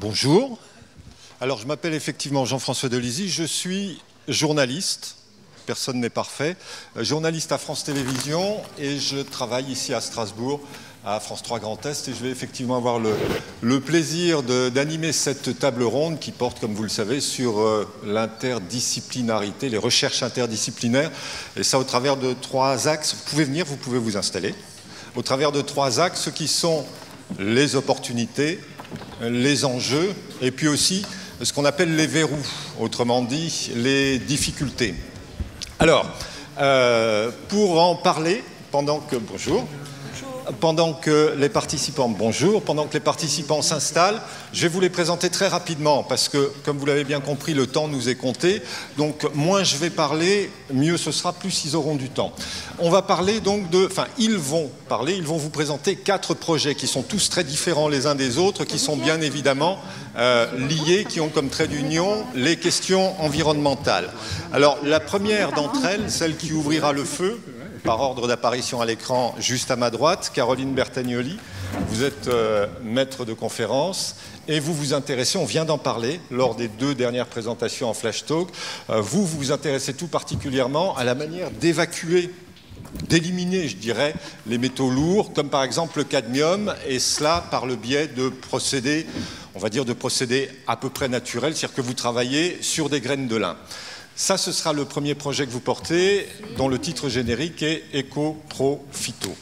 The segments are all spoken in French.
Bonjour. Alors, je m'appelle effectivement Jean-François Delisy, je suis journaliste, personne n'est parfait, journaliste à France Télévisions et je travaille ici à Strasbourg, à France 3 Grand Est, et je vais effectivement avoir le plaisir d'animer cette table ronde qui porte, comme vous le savez, sur l'interdisciplinarité, les recherches interdisciplinaires, et ça au travers de 3 axes. Vous pouvez venir, vous pouvez vous installer. Au travers de 3 axes qui sont les opportunités, les enjeux, et puis aussi ce qu'on appelle les verrous, autrement dit les difficultés. Alors, pour en parler, pendant que les participants s'installent, je vais vous les présenter très rapidement parce que, comme vous l'avez bien compris, le temps nous est compté. Donc, moins je vais parler, mieux ce sera, plus ils auront du temps. On va parler donc ils vont vous présenter 4 projets qui sont tous très différents les uns des autres, qui sont bien évidemment liés, qui ont comme trait d'union les questions environnementales. Alors, la première d'entre elles, celle qui ouvrira le feu, par ordre d'apparition à l'écran, juste à ma droite, Caroline Bertagnoli. Vous êtes maître de conférence et vous vous intéressez, on vient d'en parler lors des 2 dernières présentations en Flash Talk, vous vous intéressez tout particulièrement à la manière d'évacuer, d'éliminer, je dirais, les métaux lourds, comme par exemple le cadmium, et cela par le biais de procédés, on va dire de procédés à peu près naturels, c'est-à-dire que vous travaillez sur des graines de lin. Ça, ce sera le premier projet que vous portez, dont le titre générique est Éco-Pro-Phyto.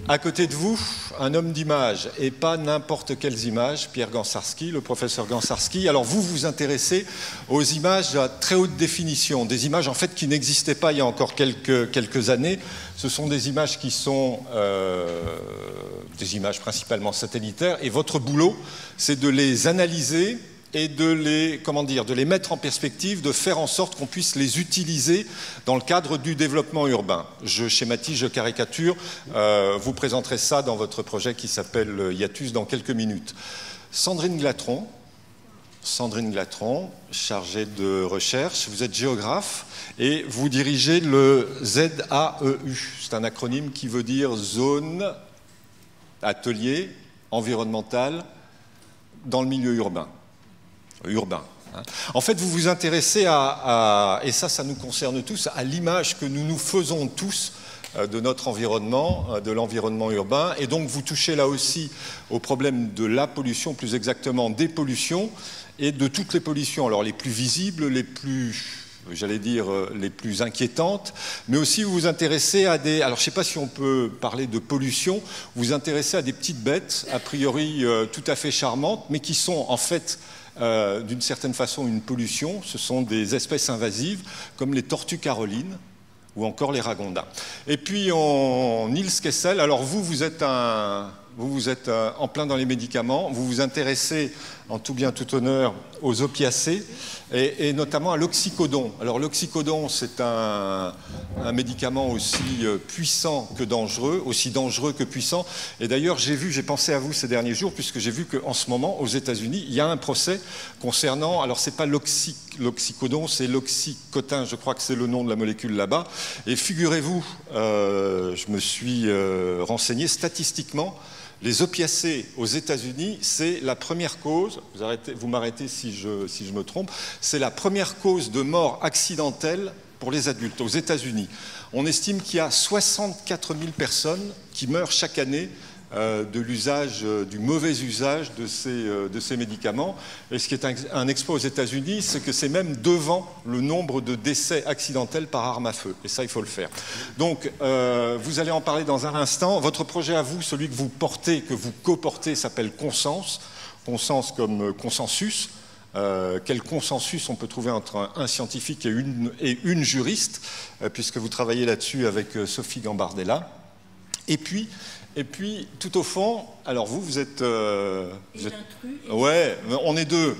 À côté de vous, un homme d'image, et pas n'importe quelles images, Pierre Gansarski, le professeur Gansarski. Alors vous vous intéressez aux images à très haute définition, des images en fait qui n'existaient pas il y a encore quelques années. Ce sont des images qui sont des images principalement satellitaires, et votre boulot, c'est de les analyser et de les mettre en perspective, de faire en sorte qu'on puisse les utiliser dans le cadre du développement urbain. Je schématise, je caricature, vous présenterez ça dans votre projet qui s'appelle Hiatus dans quelques minutes. Sandrine Glatron, chargée de recherche, vous êtes géographe et vous dirigez le ZAEU, c'est un acronyme qui veut dire Zone, Atelier, Environnemental dans le milieu urbain. En fait, vous vous intéressez et ça nous concerne tous, à l'image que nous nous faisons tous de notre environnement, de l'environnement urbain, et donc vous touchez là aussi au problème de la pollution, plus exactement des pollutions, et de toutes les pollutions, alors les plus visibles, les plus, j'allais dire, les plus inquiétantes, mais aussi vous vous intéressez à des... Alors je ne sais pas si on peut parler de pollution, vous vous intéressez à des petites bêtes, a priori tout à fait charmantes, mais qui sont en fait... d'une certaine façon une pollution, ce sont des espèces invasives comme les tortues carolines ou encore les ragondins. Et puis Niels Kessel, alors vous êtes en plein dans les médicaments, vous vous intéressez en tout bien tout honneur aux opiacés et notamment à l'oxycodone. Alors l'oxycodone, c'est un médicament aussi puissant que dangereux, aussi dangereux que puissant. Et d'ailleurs, j'ai pensé à vous ces derniers jours, puisque j'ai vu qu'en ce moment, aux États-Unis, il y a un procès concernant, alors c'est pas l'oxycodone, c'est l'oxycotin, je crois que c'est le nom de la molécule là-bas. Et figurez-vous, je me suis renseigné statistiquement, les opiacés aux États-Unis, c'est la première cause, vous m'arrêtez si je me trompe, c'est la première cause de mort accidentelle pour les adultes aux États-Unis. On estime qu'il y a 64 000 personnes qui meurent chaque année du mauvais usage de ces médicaments. Et ce qui est un exploit aux États-Unis, c'est que c'est même devant le nombre de décès accidentels par arme à feu. Et ça, il faut le faire. Donc, vous allez en parler dans un instant. Votre projet à vous, celui que vous portez, que vous co-portez, s'appelle Consens. Consens comme consensus. Quel consensus on peut trouver entre un scientifique et une juriste, puisque vous travaillez là-dessus avec Sophie Gambardella. Et puis, tout au fond, alors vous êtes... Ouais, on est deux.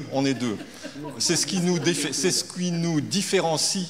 C'est ce qui nous différencie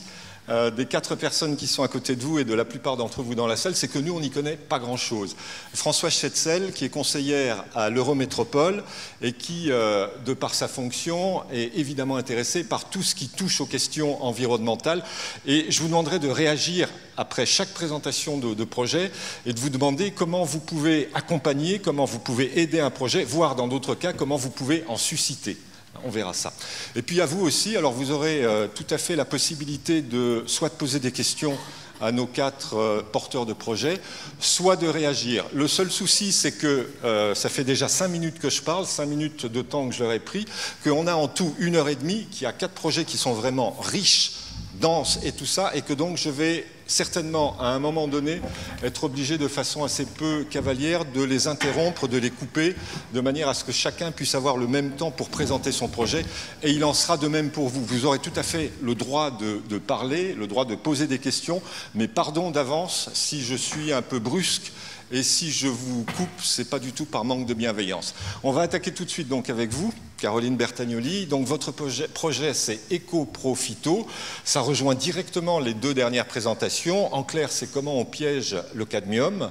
des 4 personnes qui sont à côté de vous et de la plupart d'entre vous dans la salle, c'est que nous, on n'y connaît pas grand-chose. Françoise Schetzel, qui est conseillère à l'Eurométropole et qui, de par sa fonction, est évidemment intéressée par tout ce qui touche aux questions environnementales. Et je vous demanderai de réagir après chaque présentation de projet et de vous demander comment vous pouvez accompagner, comment vous pouvez aider un projet, voire dans d'autres cas, comment vous pouvez en susciter. On verra ça. Et puis à vous aussi, alors vous aurez tout à fait la possibilité de soit de poser des questions à nos 4 porteurs de projet, soit de réagir. Le seul souci, c'est que ça fait déjà 5 minutes que je parle, 5 minutes de temps que je leur ai pris, qu'on a en tout 1h30, qu'il y a 4 projets qui sont vraiment riches, denses et tout ça, et que donc je vais certainement, à un moment donné, être obligé de façon assez peu cavalière de les interrompre, de les couper, de manière à ce que chacun puisse avoir le même temps pour présenter son projet. Et il en sera de même pour vous. Vous aurez tout à fait le droit de parler, le droit de poser des questions, mais pardon d'avance si je suis un peu brusque. Et si je vous coupe, ce n'est pas du tout par manque de bienveillance. On va attaquer tout de suite donc avec vous, Caroline Bertagnoli. Donc votre projet c'est EcoPro-Phyto. Ça rejoint directement les 2 dernières présentations. En clair, c'est comment on piège le cadmium.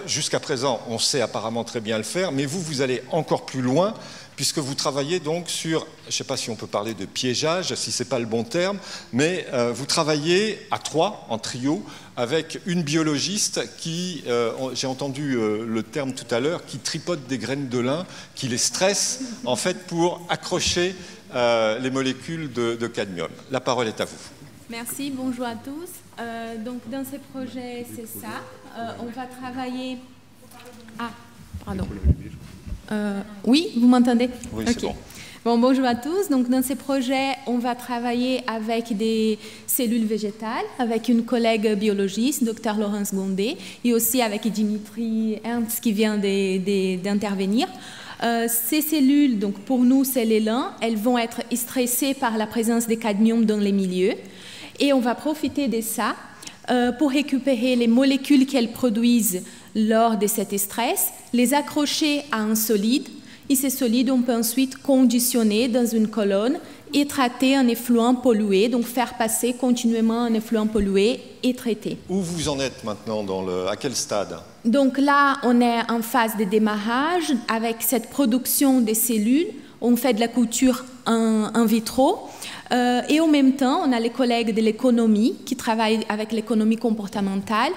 Jusqu'à présent, on sait apparemment très bien le faire, mais vous allez encore plus loin, puisque vous travaillez donc sur, je ne sais pas si on peut parler de piégeage, si ce n'est pas le bon terme, mais vous travaillez à 3, en trio, avec une biologiste qui, j'ai entendu le terme tout à l'heure, qui tripote des graines de lin, qui les stresse, en fait, pour accrocher les molécules de cadmium. La parole est à vous. Merci, bonjour à tous. Donc, dans ce projet, c'est ça. On va travailler... Ah, pardon. Oui, vous m'entendez? Oui, okay. C'est bon. Bon, bonjour à tous. Donc, dans ces projets, on va travailler avec des cellules végétales, avec une collègue biologiste, Dr Laurence Gondé, et aussi avec Dimitri Ernst qui vient d'intervenir. Ces cellules, donc pour nous, c'est les lins, elles vont être stressées par la présence de cadmium dans les milieux, et on va profiter de ça pour récupérer les molécules qu'elles produisent lors de cet stress, les accrocher à un solide, et ces solides, on peut ensuite conditionner dans une colonne et traiter un effluent pollué, donc faire passer continuellement un effluent pollué et traiter. Où vous en êtes maintenant, à quel stade? Donc là, on est en phase de démarrage avec cette production des cellules. On fait de la culture in vitro. Et en même temps, on a les collègues de l'économie qui travaillent avec l'économie comportementale,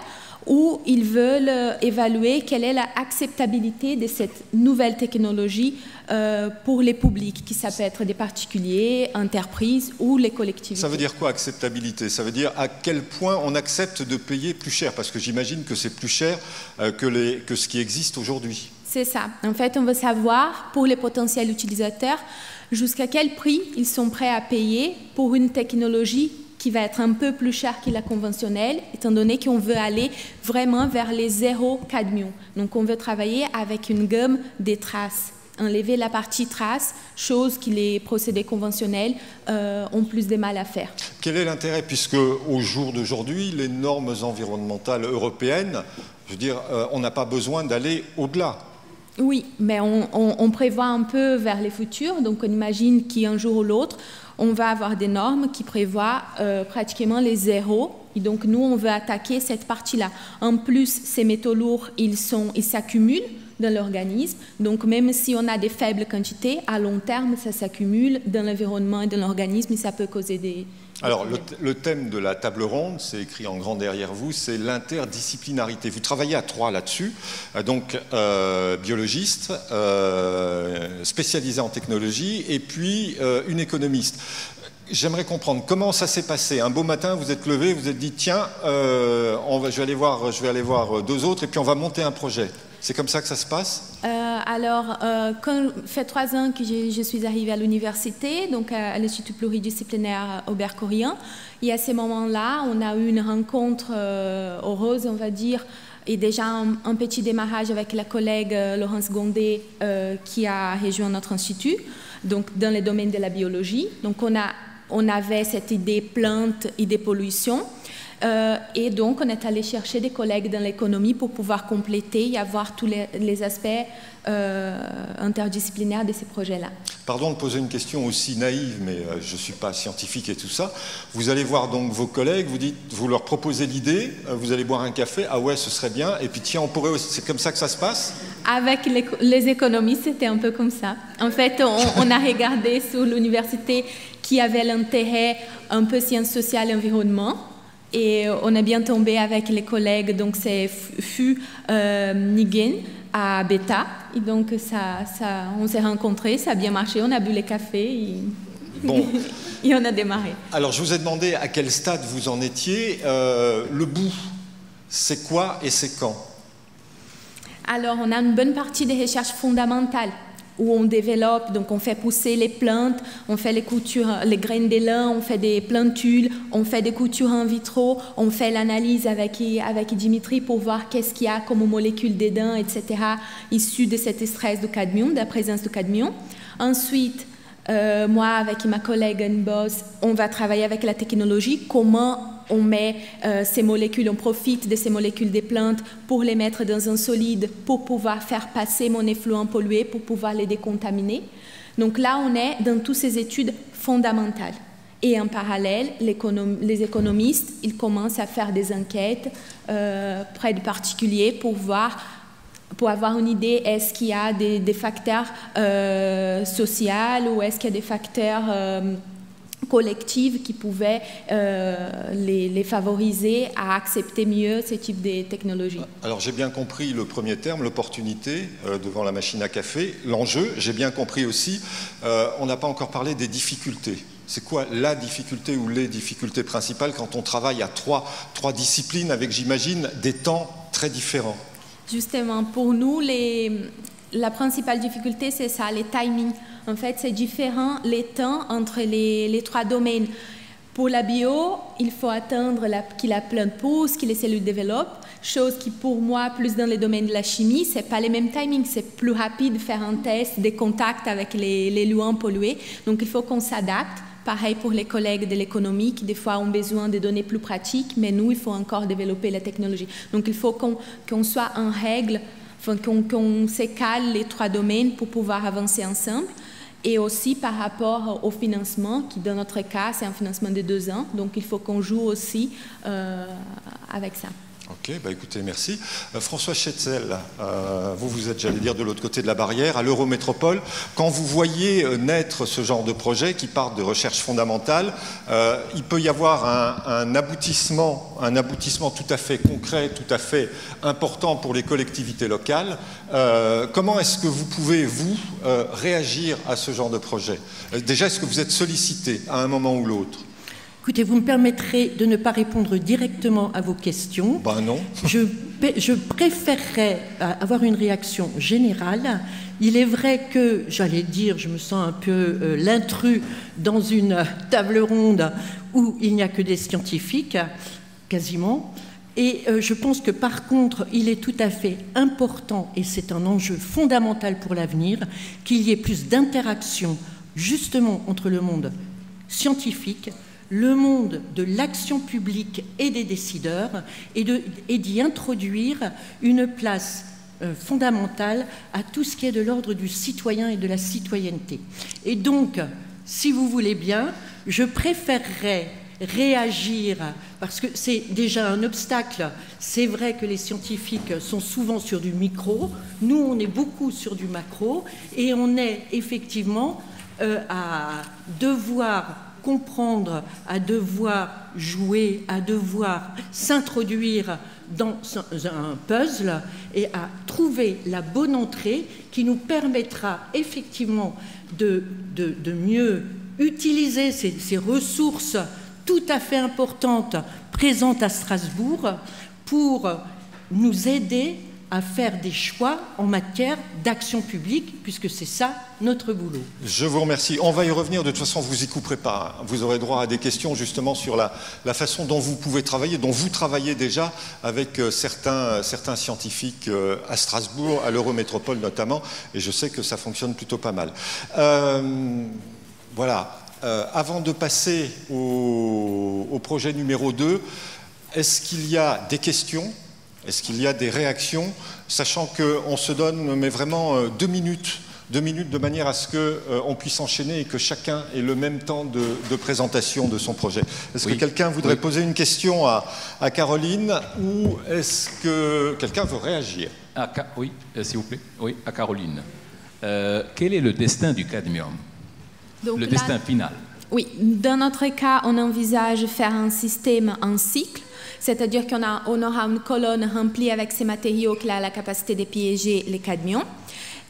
où ils veulent évaluer quelle est l'acceptabilité de cette nouvelle technologie pour les publics, qui ça peut être des particuliers, entreprises ou les collectivités. Ça veut dire quoi, acceptabilité? Ça veut dire à quel point on accepte de payer plus cher? Parce que j'imagine que c'est plus cher que ce qui existe aujourd'hui. C'est ça. En fait, on veut savoir, pour les potentiels utilisateurs, jusqu'à quel prix ils sont prêts à payer pour une technologie qui va être un peu plus chère que la conventionnelle, étant donné qu'on veut aller vraiment vers les zéro cadmium. Donc, on veut travailler avec une gamme des traces, enlever la partie trace, chose que les procédés conventionnels ont plus de mal à faire. Quel est l'intérêt, puisque au jour d'aujourd'hui, les normes environnementales européennes, je veux dire, on n'a pas besoin d'aller au-delà? Oui, mais on prévoit un peu vers les futurs, donc on imagine qu'un jour ou l'autre, on va avoir des normes qui prévoient pratiquement les zéros. Et donc, nous, on veut attaquer cette partie-là. En plus, ces métaux lourds, ils s'accumulent dans l'organisme. Donc, même si on a des faibles quantités, à long terme, ça s'accumule dans l'environnement et dans l'organisme et ça peut causer des... Alors, le thème de la table ronde, c'est écrit en grand derrière vous, c'est l'interdisciplinarité. Vous travaillez à 3 là-dessus, donc biologiste, spécialisé en technologie, et puis une économiste. J'aimerais comprendre comment ça s'est passé. Un beau matin, vous êtes levé, vous êtes dit, tiens, je vais aller voir 2 autres, et puis on va monter un projet. C'est comme ça que ça se passe? Alors, quand fait 3 ans que je suis arrivée à l'université, donc à l'Institut pluridisciplinaire Aubert-Corien, et à ces moments-là, on a eu une rencontre heureuse, on va dire, et déjà un petit démarrage avec la collègue Laurence Gondé qui a rejoint notre institut, donc dans le domaine de la biologie. Donc, on avait cette idée plante, idée pollution. Et donc, on est allé chercher des collègues dans l'économie pour pouvoir compléter et avoir tous les aspects interdisciplinaires de ces projets-là. Pardon de poser une question aussi naïve, mais je ne suis pas scientifique et tout ça. Vous allez voir donc vos collègues, vous leur proposez l'idée, vous allez boire un café, ah ouais, ce serait bien, et puis tiens, on pourrait aussi, c'est comme ça que ça se passe? Avec les économistes, c'était un peu comme ça. En fait, on a regardé sur l'université qui avait l'intérêt un peu sciences sociales et environnement. Et on est bien tombé avec les collègues, donc c'est Fu Nigen à Beta. Et donc on s'est rencontrés, ça a bien marché, on a bu les cafés et, bon. Et on a démarré. Alors je vous ai demandé à quel stade vous en étiez. Le bout, c'est quoi et c'est quand? Alors on a une bonne partie des recherches fondamentales, où on développe, donc on fait pousser les plantes, on fait les coutures, les graines de lin, on fait des plantules, on fait des coutures in vitro, on fait l'analyse avec Dimitri pour voir qu'est-ce qu'il y a comme molécules dedans, etc., issues de cet stress de cadmium, de la présence de cadmium. Ensuite, moi, avec ma collègue Anne Boss, on va travailler avec la technologie, comment on met ces molécules, on profite de ces molécules des plantes pour les mettre dans un solide, pour pouvoir faire passer mon effluent pollué, pour pouvoir les décontaminer. Donc là, on est dans toutes ces études fondamentales. Et en parallèle, les économistes, ils commencent à faire des enquêtes près de particuliers pour avoir une idée, est-ce qu'il y a des facteurs sociaux ou est-ce qu'il y a des facteurs collectifs qui pouvaient les favoriser à accepter mieux ce type de technologie. Alors j'ai bien compris le premier terme, l'opportunité devant la machine à café, l'enjeu. J'ai bien compris aussi, on n'a pas encore parlé des difficultés. C'est quoi la difficulté ou les difficultés principales quand on travaille à trois disciplines avec, j'imagine, des temps très différents? Justement, pour nous, la principale difficulté, c'est ça, les timings. En fait, c'est différent les temps entre les trois domaines. Pour la bio, il faut attendre que la plante pousse, que les cellules développent, chose qui pour moi, plus dans les domaines de la chimie, ce n'est pas les mêmes timings, c'est plus rapide de faire un test, des contacts avec les luants pollués. Donc il faut qu'on s'adapte. Pareil pour les collègues de l'économie qui des fois ont besoin de données plus pratiques, mais nous, il faut encore développer la technologie. Donc il faut qu'on soit en règle, qu'on se cale les trois domaines pour pouvoir avancer ensemble. Et aussi par rapport au financement, qui dans notre cas, c'est un financement de 2 ans. Donc il faut qu'on joue aussi avec ça. Ok, bah écoutez, merci. François Schetzel, vous êtes, j'allais dire, de l'autre côté de la barrière, à l'Eurométropole. Quand vous voyez naître ce genre de projet qui part de recherche fondamentale, il peut y avoir un aboutissement tout à fait concret, tout à fait important pour les collectivités locales. Comment est-ce que vous pouvez, réagir à ce genre de projet? Déjà, est-ce que vous êtes sollicité à un moment ou l'autre? Écoutez, vous me permettrez de ne pas répondre directement à vos questions. Ben non. Je préférerais avoir une réaction générale. Il est vrai que, j'allais dire, je me sens un peu l'intrus dans une table ronde où il n'y a que des scientifiques, quasiment. Et je pense que par contre, il est tout à fait important, et c'est un enjeu fondamental pour l'avenir, qu'il y ait plus d'interaction justement entre le monde scientifique, le monde de l'action publique et des décideurs, et d'y introduire une place fondamentale à tout ce qui est de l'ordre du citoyen et de la citoyenneté. Et donc, si vous voulez bien, je préférerais réagir, parce que c'est déjà un obstacle. C'est vrai que les scientifiques sont souvent sur du micro, nous on est beaucoup sur du macro, et on est effectivement à devoir comprendre, à devoir jouer, à devoir s'introduire dans un puzzle et à trouver la bonne entrée qui nous permettra effectivement de mieux utiliser ces ressources tout à fait importantes présentes à Strasbourg pour nous aider à faire des choix en matière d'action publique, puisque c'est ça notre boulot. Je vous remercie. On va y revenir. De toute façon, vous y couperez pas. Vous aurez droit à des questions justement sur la façon dont vous pouvez travailler, dont vous travaillez déjà avec certains scientifiques à Strasbourg, à l'Eurométropole notamment, et je sais que ça fonctionne plutôt pas mal. Voilà. Avant de passer au projet numéro 2, est-ce qu'il y a des questions? Est-ce qu'il y a des réactions? Sachant qu'on se donne mais vraiment 2 minutes de manière à ce qu'on puisse enchaîner et que chacun ait le même temps de présentation de son projet. Est-ce que quelqu'un voudrait poser une question à Caroline ou est-ce que quelqu'un veut réagir? Oui, s'il vous plaît. Oui, à Caroline. Quel est le destin du cadmium? Donc, le destin final? Oui, dans notre cas, on envisage faire un système en cycle, c'est-à-dire qu'on aura une colonne remplie avec ces matériaux qui a la capacité de piéger les cadmiums.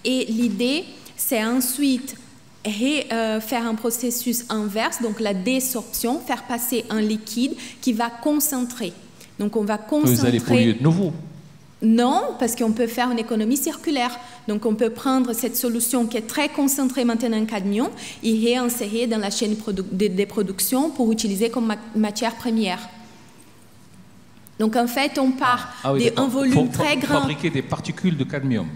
Et l'idée, c'est ensuite faire un processus inverse, donc la désorption, faire passer un liquide qui va concentrer. Donc on va concentrer... Vous allez polluer de nouveau? Non, parce qu'on peut faire une économie circulaire. Donc on peut prendre cette solution qui est très concentrée maintenant en cadmium et réinsérer dans la chaîne de production pour utiliser comme matière première. Donc en fait, on part d'un volume très grand. Fabriquer des particules de cadmium.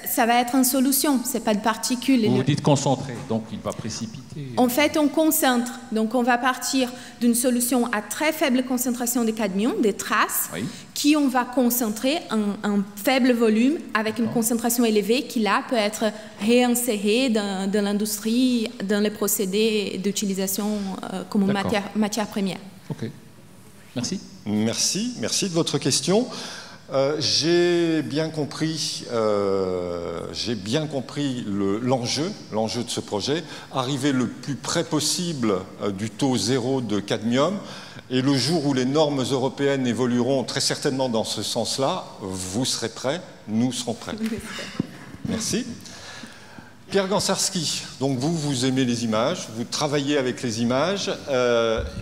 Ça va être une solution, ce n'est pas de particules. Vous dites concentré, donc il va précipiter. En fait, on concentre. Donc on va partir d'une solution à très faible concentration de cadmium, des traces, qui on va concentrer en faible volume avec une concentration élevée qui là peut être réinsérée dans l'industrie, dans les procédés d'utilisation comme matière première. Ok. Merci. Merci de votre question. J'ai bien compris l'enjeu de ce projet, arriver le plus près possible du taux zéro de cadmium, et le jour où les normes européennes évolueront très certainement dans ce sens-là, vous serez prêts, nous serons prêts. Merci. Pierre Gansarski, donc vous aimez les images, vous travaillez avec les images,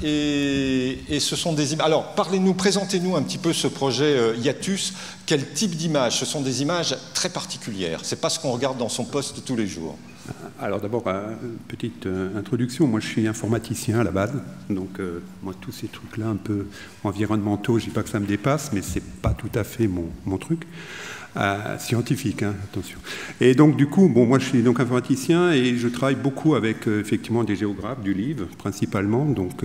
et ce sont des images... Alors, présentez-nous un petit peu ce projet Hiatus. Quel type d'images? Ce sont des images très particulières, c'est pas ce qu'on regarde dans son poste tous les jours. Alors d'abord, une petite introduction. Moi, je suis informaticien à la base, donc moi, tous ces trucs-là un peu environnementaux, je ne dis pas que ça me dépasse, mais c'est pas tout à fait mon truc. Scientifique, hein, attention. Et donc du coup, moi je suis donc informaticien et je travaille beaucoup avec effectivement des géographes du livre principalement. Donc,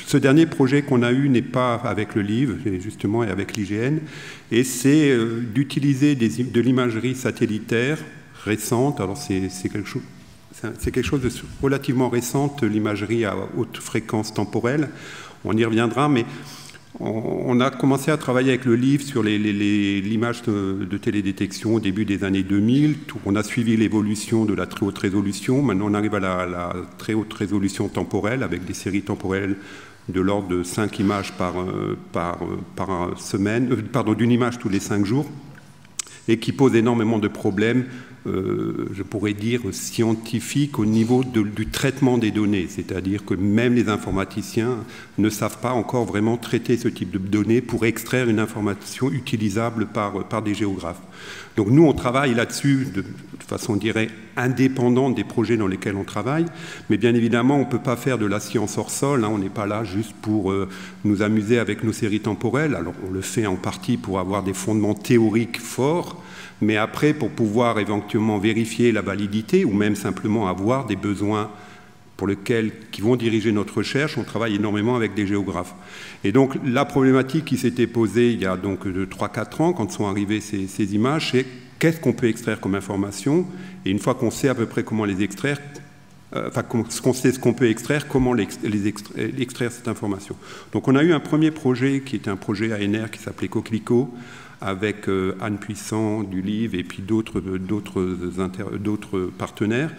ce dernier projet qu'on a eu n'est pas avec le livre, justement, et avec l'IGN, et c'est d'utiliser de l'imagerie satellitaire récente. Alors c'est quelque chose de relativement récent, l'imagerie à haute fréquence temporelle. On y reviendra, mais on a commencé à travailler avec le livre sur l'image de télédétection au début des années 2000. On a suivi l'évolution de la très haute résolution. Maintenant, on arrive à la très haute résolution temporelle avec des séries temporelles de l'ordre de 5 images par semaine, d'une image tous les 5 jours, et qui pose énormément de problèmes, je pourrais dire, scientifiques au niveau du traitement des données. C'est-à-dire que même les informaticiens ne savent pas encore vraiment traiter ce type de données pour extraire une information utilisable par des géographes. Donc nous, on travaille là-dessus de façon, on dirait, indépendante des projets dans lesquels on travaille. Mais bien évidemment, on ne peut pas faire de la science hors sol. Hein. On n'est pas là juste pour nous amuser avec nos séries temporelles. Alors on le fait en partie pour avoir des fondements théoriques forts, mais après, pour pouvoir éventuellement vérifier la validité ou même simplement avoir des besoins qui vont diriger notre recherche, on travaille énormément avec des géographes. Et donc, la problématique qui s'était posée il y a donc 3-4 ans, quand sont arrivées ces images, c'est qu'est-ce qu'on peut extraire comme information, et une fois qu'on sait à peu près comment les extraire, qu'on sait ce qu'on peut extraire, comment extraire cette information. Donc, on a eu un premier projet qui était un projet ANR qui s'appelait Coquelicot, avec Anne Puissant du livre et puis d'autres partenaires,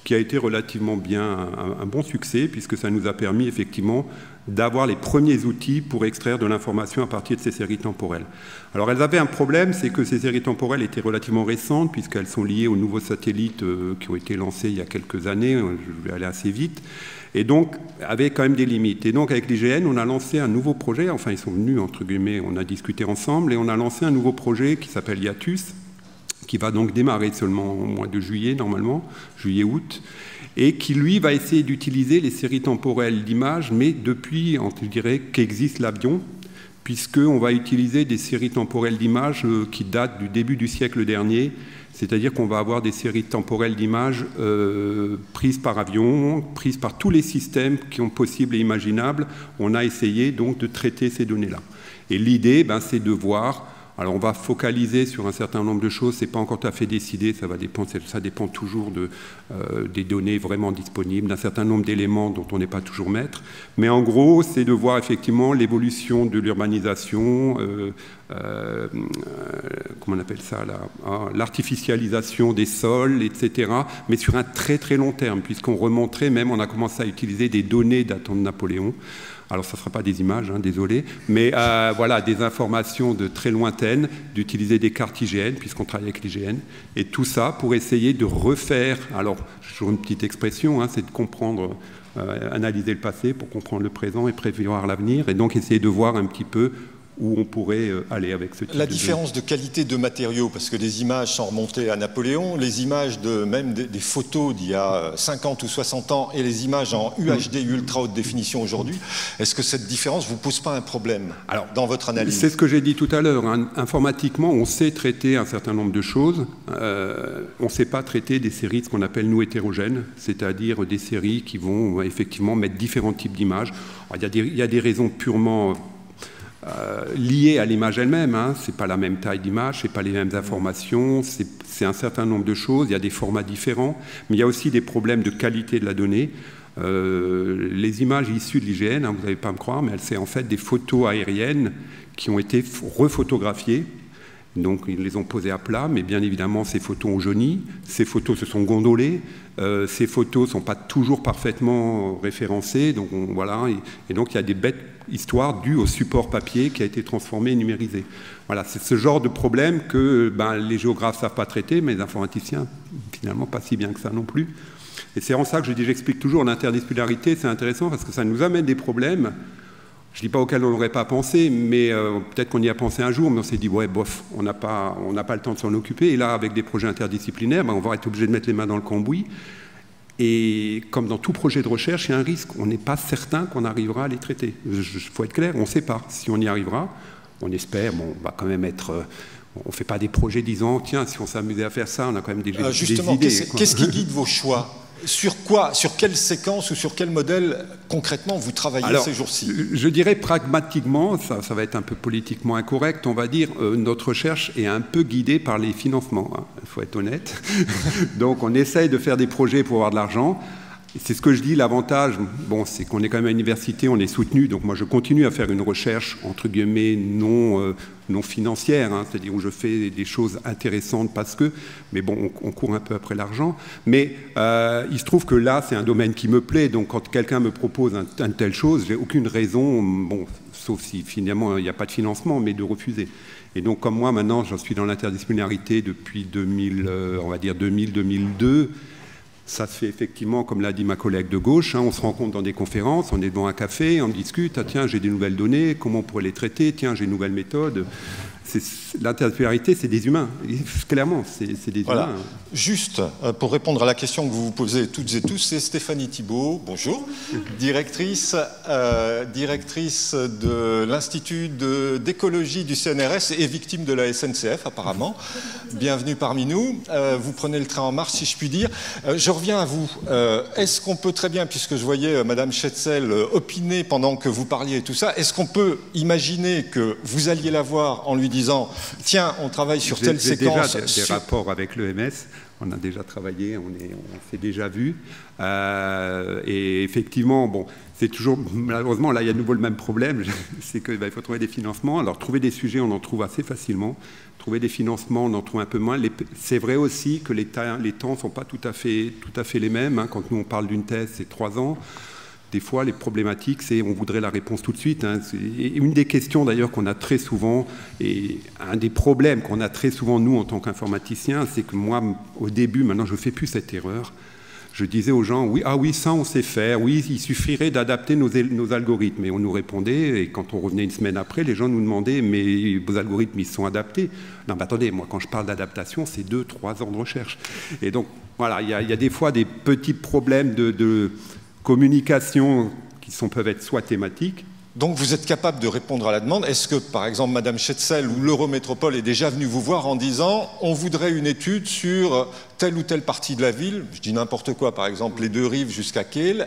qui a été relativement bien un bon succès, puisque ça nous a permis effectivement d'avoir les premiers outils pour extraire de l'information à partir de ces séries temporelles. Alors elles avaient un problème, c'est que ces séries temporelles étaient relativement récentes, puisqu'elles sont liées aux nouveaux satellites qui ont été lancés il y a quelques années, je vais aller assez vite, et donc avaient quand même des limites. Et donc avec l'IGN, on a lancé un nouveau projet, enfin ils sont venus, entre guillemets, on a discuté ensemble, et on a lancé un nouveau projet qui s'appelle Hiatus, qui va donc démarrer seulement au mois de juillet, normalement, juillet-août, et qui, lui, va essayer d'utiliser les séries temporelles d'images, mais depuis, je dirais, qu'existe l'avion, puisqu'on va utiliser des séries temporelles d'images qui datent du début du siècle dernier, c'est-à-dire qu'on va avoir des séries temporelles d'images prises par avion, prises par tous les systèmes qui sont possibles et imaginables. On a essayé donc de traiter ces données-là. Et l'idée, c'est de voir... Alors on va focaliser sur un certain nombre de choses, ce n'est pas encore tout à fait décidé, ça dépend toujours des données vraiment disponibles, d'un certain nombre d'éléments dont on n'est pas toujours maître. Mais en gros, c'est de voir effectivement l'évolution de l'urbanisation, comment on appelle ça là, l'artificialisation des sols, etc. Mais sur un très très long terme, puisqu'on remonterait même, on a commencé à utiliser des données datant de Napoléon. Alors, ça ne sera pas des images, désolé, mais voilà, des informations de très lointaines, d'utiliser des cartes IGN, puisqu'on travaille avec l'IGN, et tout ça pour essayer de refaire, alors, toujours une petite expression, c'est de comprendre, analyser le passé pour comprendre le présent et prévoir l'avenir, et donc essayer de voir un petit peu où on pourrait aller avec ce type La différence de qualité de matériaux, parce que des images sont remontées à Napoléon, les images même des photos d'il y a 50 ou 60 ans et les images en UHD, ultra haute définition aujourd'hui, est-ce que cette différence ne vous pose pas un problème dans votre analyse? C'est ce que j'ai dit tout à l'heure. Informatiquement, on sait traiter un certain nombre de choses. On ne sait pas traiter des séries, ce qu'on appelle nous hétérogènes, c'est-à-dire des séries qui vont effectivement mettre différents types d'images. Il y a des raisons purement... liées à l'image elle-même, c'est pas la même taille d'image, c'est pas les mêmes informations, c'est un certain nombre de choses, il y a des formats différents, mais il y a aussi des problèmes de qualité de la donnée. Les images issues de l'IGN, vous n'allez pas me croire, mais c'est en fait des photos aériennes qui ont été refotographiées. Donc ils les ont posées à plat, mais bien évidemment ces photos ont jauni, ces photos se sont gondolées, ces photos ne sont pas toujours parfaitement référencées, donc voilà, et donc il y a des bêtes histoires dues au support papier qui a été transformé et numérisé. Voilà, c'est ce genre de problème que les géographes ne savent pas traiter, mais les informaticiens, finalement, pas si bien que ça non plus. Et c'est en ça que j'explique toujours l'interdisciplinarité, c'est intéressant parce que ça nous amène des problèmes. Je ne dis pas auxquels on n'aurait pas pensé, mais peut-être qu'on y a pensé un jour, mais on s'est dit, ouais, bof, on n'a pas le temps de s'en occuper. Et là, avec des projets interdisciplaires, on va être obligé de mettre les mains dans le cambouis. Et comme dans tout projet de recherche, il y a un risque. On n'est pas certain qu'on arrivera à les traiter. Il faut être clair, on ne sait pas. Si on y arrivera, on espère, on va quand même être... On ne fait pas des projets disant, tiens, si on s'amusait à faire ça, on a quand même déjà justement, des idées. Qu'est-ce qui guide vos choix ? Sur quoi, sur quelle séquence ou sur quel modèle concrètement vous travaillez ces jours-ci? Je dirais pragmatiquement, ça va être un peu politiquement incorrect, on va dire, notre recherche est un peu guidée par les financements, il faut être honnête. Donc on essaye de faire des projets pour avoir de l'argent. C'est ce que je dis, l'avantage, c'est qu'on est quand même à l'université, on est soutenu, donc moi je continue à faire une recherche, entre guillemets, non financière, c'est-à-dire où je fais des choses intéressantes parce que, mais on court un peu après l'argent, mais il se trouve que là, c'est un domaine qui me plaît, donc quand quelqu'un me propose une telle chose, j'ai aucune raison, sauf si finalement il n'y a pas de financement, mais de refuser. Et donc comme moi, maintenant, j'en suis dans l'interdisciplinarité depuis 2000-2002, ça se fait effectivement, comme l'a dit ma collègue de gauche, on se rencontre dans des conférences, on est devant un café, on discute, tiens, j'ai des nouvelles données, comment on pourrait les traiter, tiens, j'ai une nouvelle méthode. L'interdisciplinarité, c'est des humains, clairement, c'est des humains. Juste, pour répondre à la question que vous vous posez toutes et tous, c'est Stéphanie Thibault, bonjour, directrice de l'Institut d'écologie du CNRS et victime de la SNCF, apparemment. Bienvenue parmi nous. Vous prenez le train en marche, si je puis dire. Je reviens à vous. Est-ce qu'on peut très bien, puisque je voyais Madame Schetzel opiner pendant que vous parliez et tout ça, est-ce qu'on peut imaginer que vous alliez la voir en lui disant « Tiens, on travaille sur telle séquence ». J'ai déjà des rapports avec l'EMS, on a déjà travaillé, on s'est déjà vu. Et effectivement, c'est toujours, malheureusement, là, il y a de nouveau le même problème, c'est qu'il faut trouver des financements. Alors, trouver des sujets, on en trouve assez facilement. Trouver des financements, on en trouve un peu moins. C'est vrai aussi que les temps ne sont pas tout à fait les mêmes. Quand nous, on parle d'une thèse, c'est 3 ans. Des fois, les problématiques, c'est on voudrait la réponse tout de suite. Et une des questions, d'ailleurs, qu'on a très souvent, et un des problèmes qu'on a très souvent, nous, en tant qu'informaticiens, c'est que moi, au début, maintenant, je ne fais plus cette erreur. Je disais aux gens, oui, ça, on sait faire. Oui, il suffirait d'adapter nos algorithmes. Et on nous répondait, et quand on revenait une semaine après, les gens nous demandaient, mais vos algorithmes, ils sont adaptés. Non, mais attendez, moi, quand je parle d'adaptation, c'est 2-3 ans de recherche. Et donc, voilà, il y a des fois des petits problèmes de communication qui peuvent être soit thématiques, Donc vous êtes capable de répondre à la demande. Est-ce que, par exemple, Madame Schetzel ou l'Eurométropole est déjà venue vous voir en disant « on voudrait une étude sur telle ou telle partie de la ville », je dis n'importe quoi, par exemple les Deux Rives jusqu'à Kehl,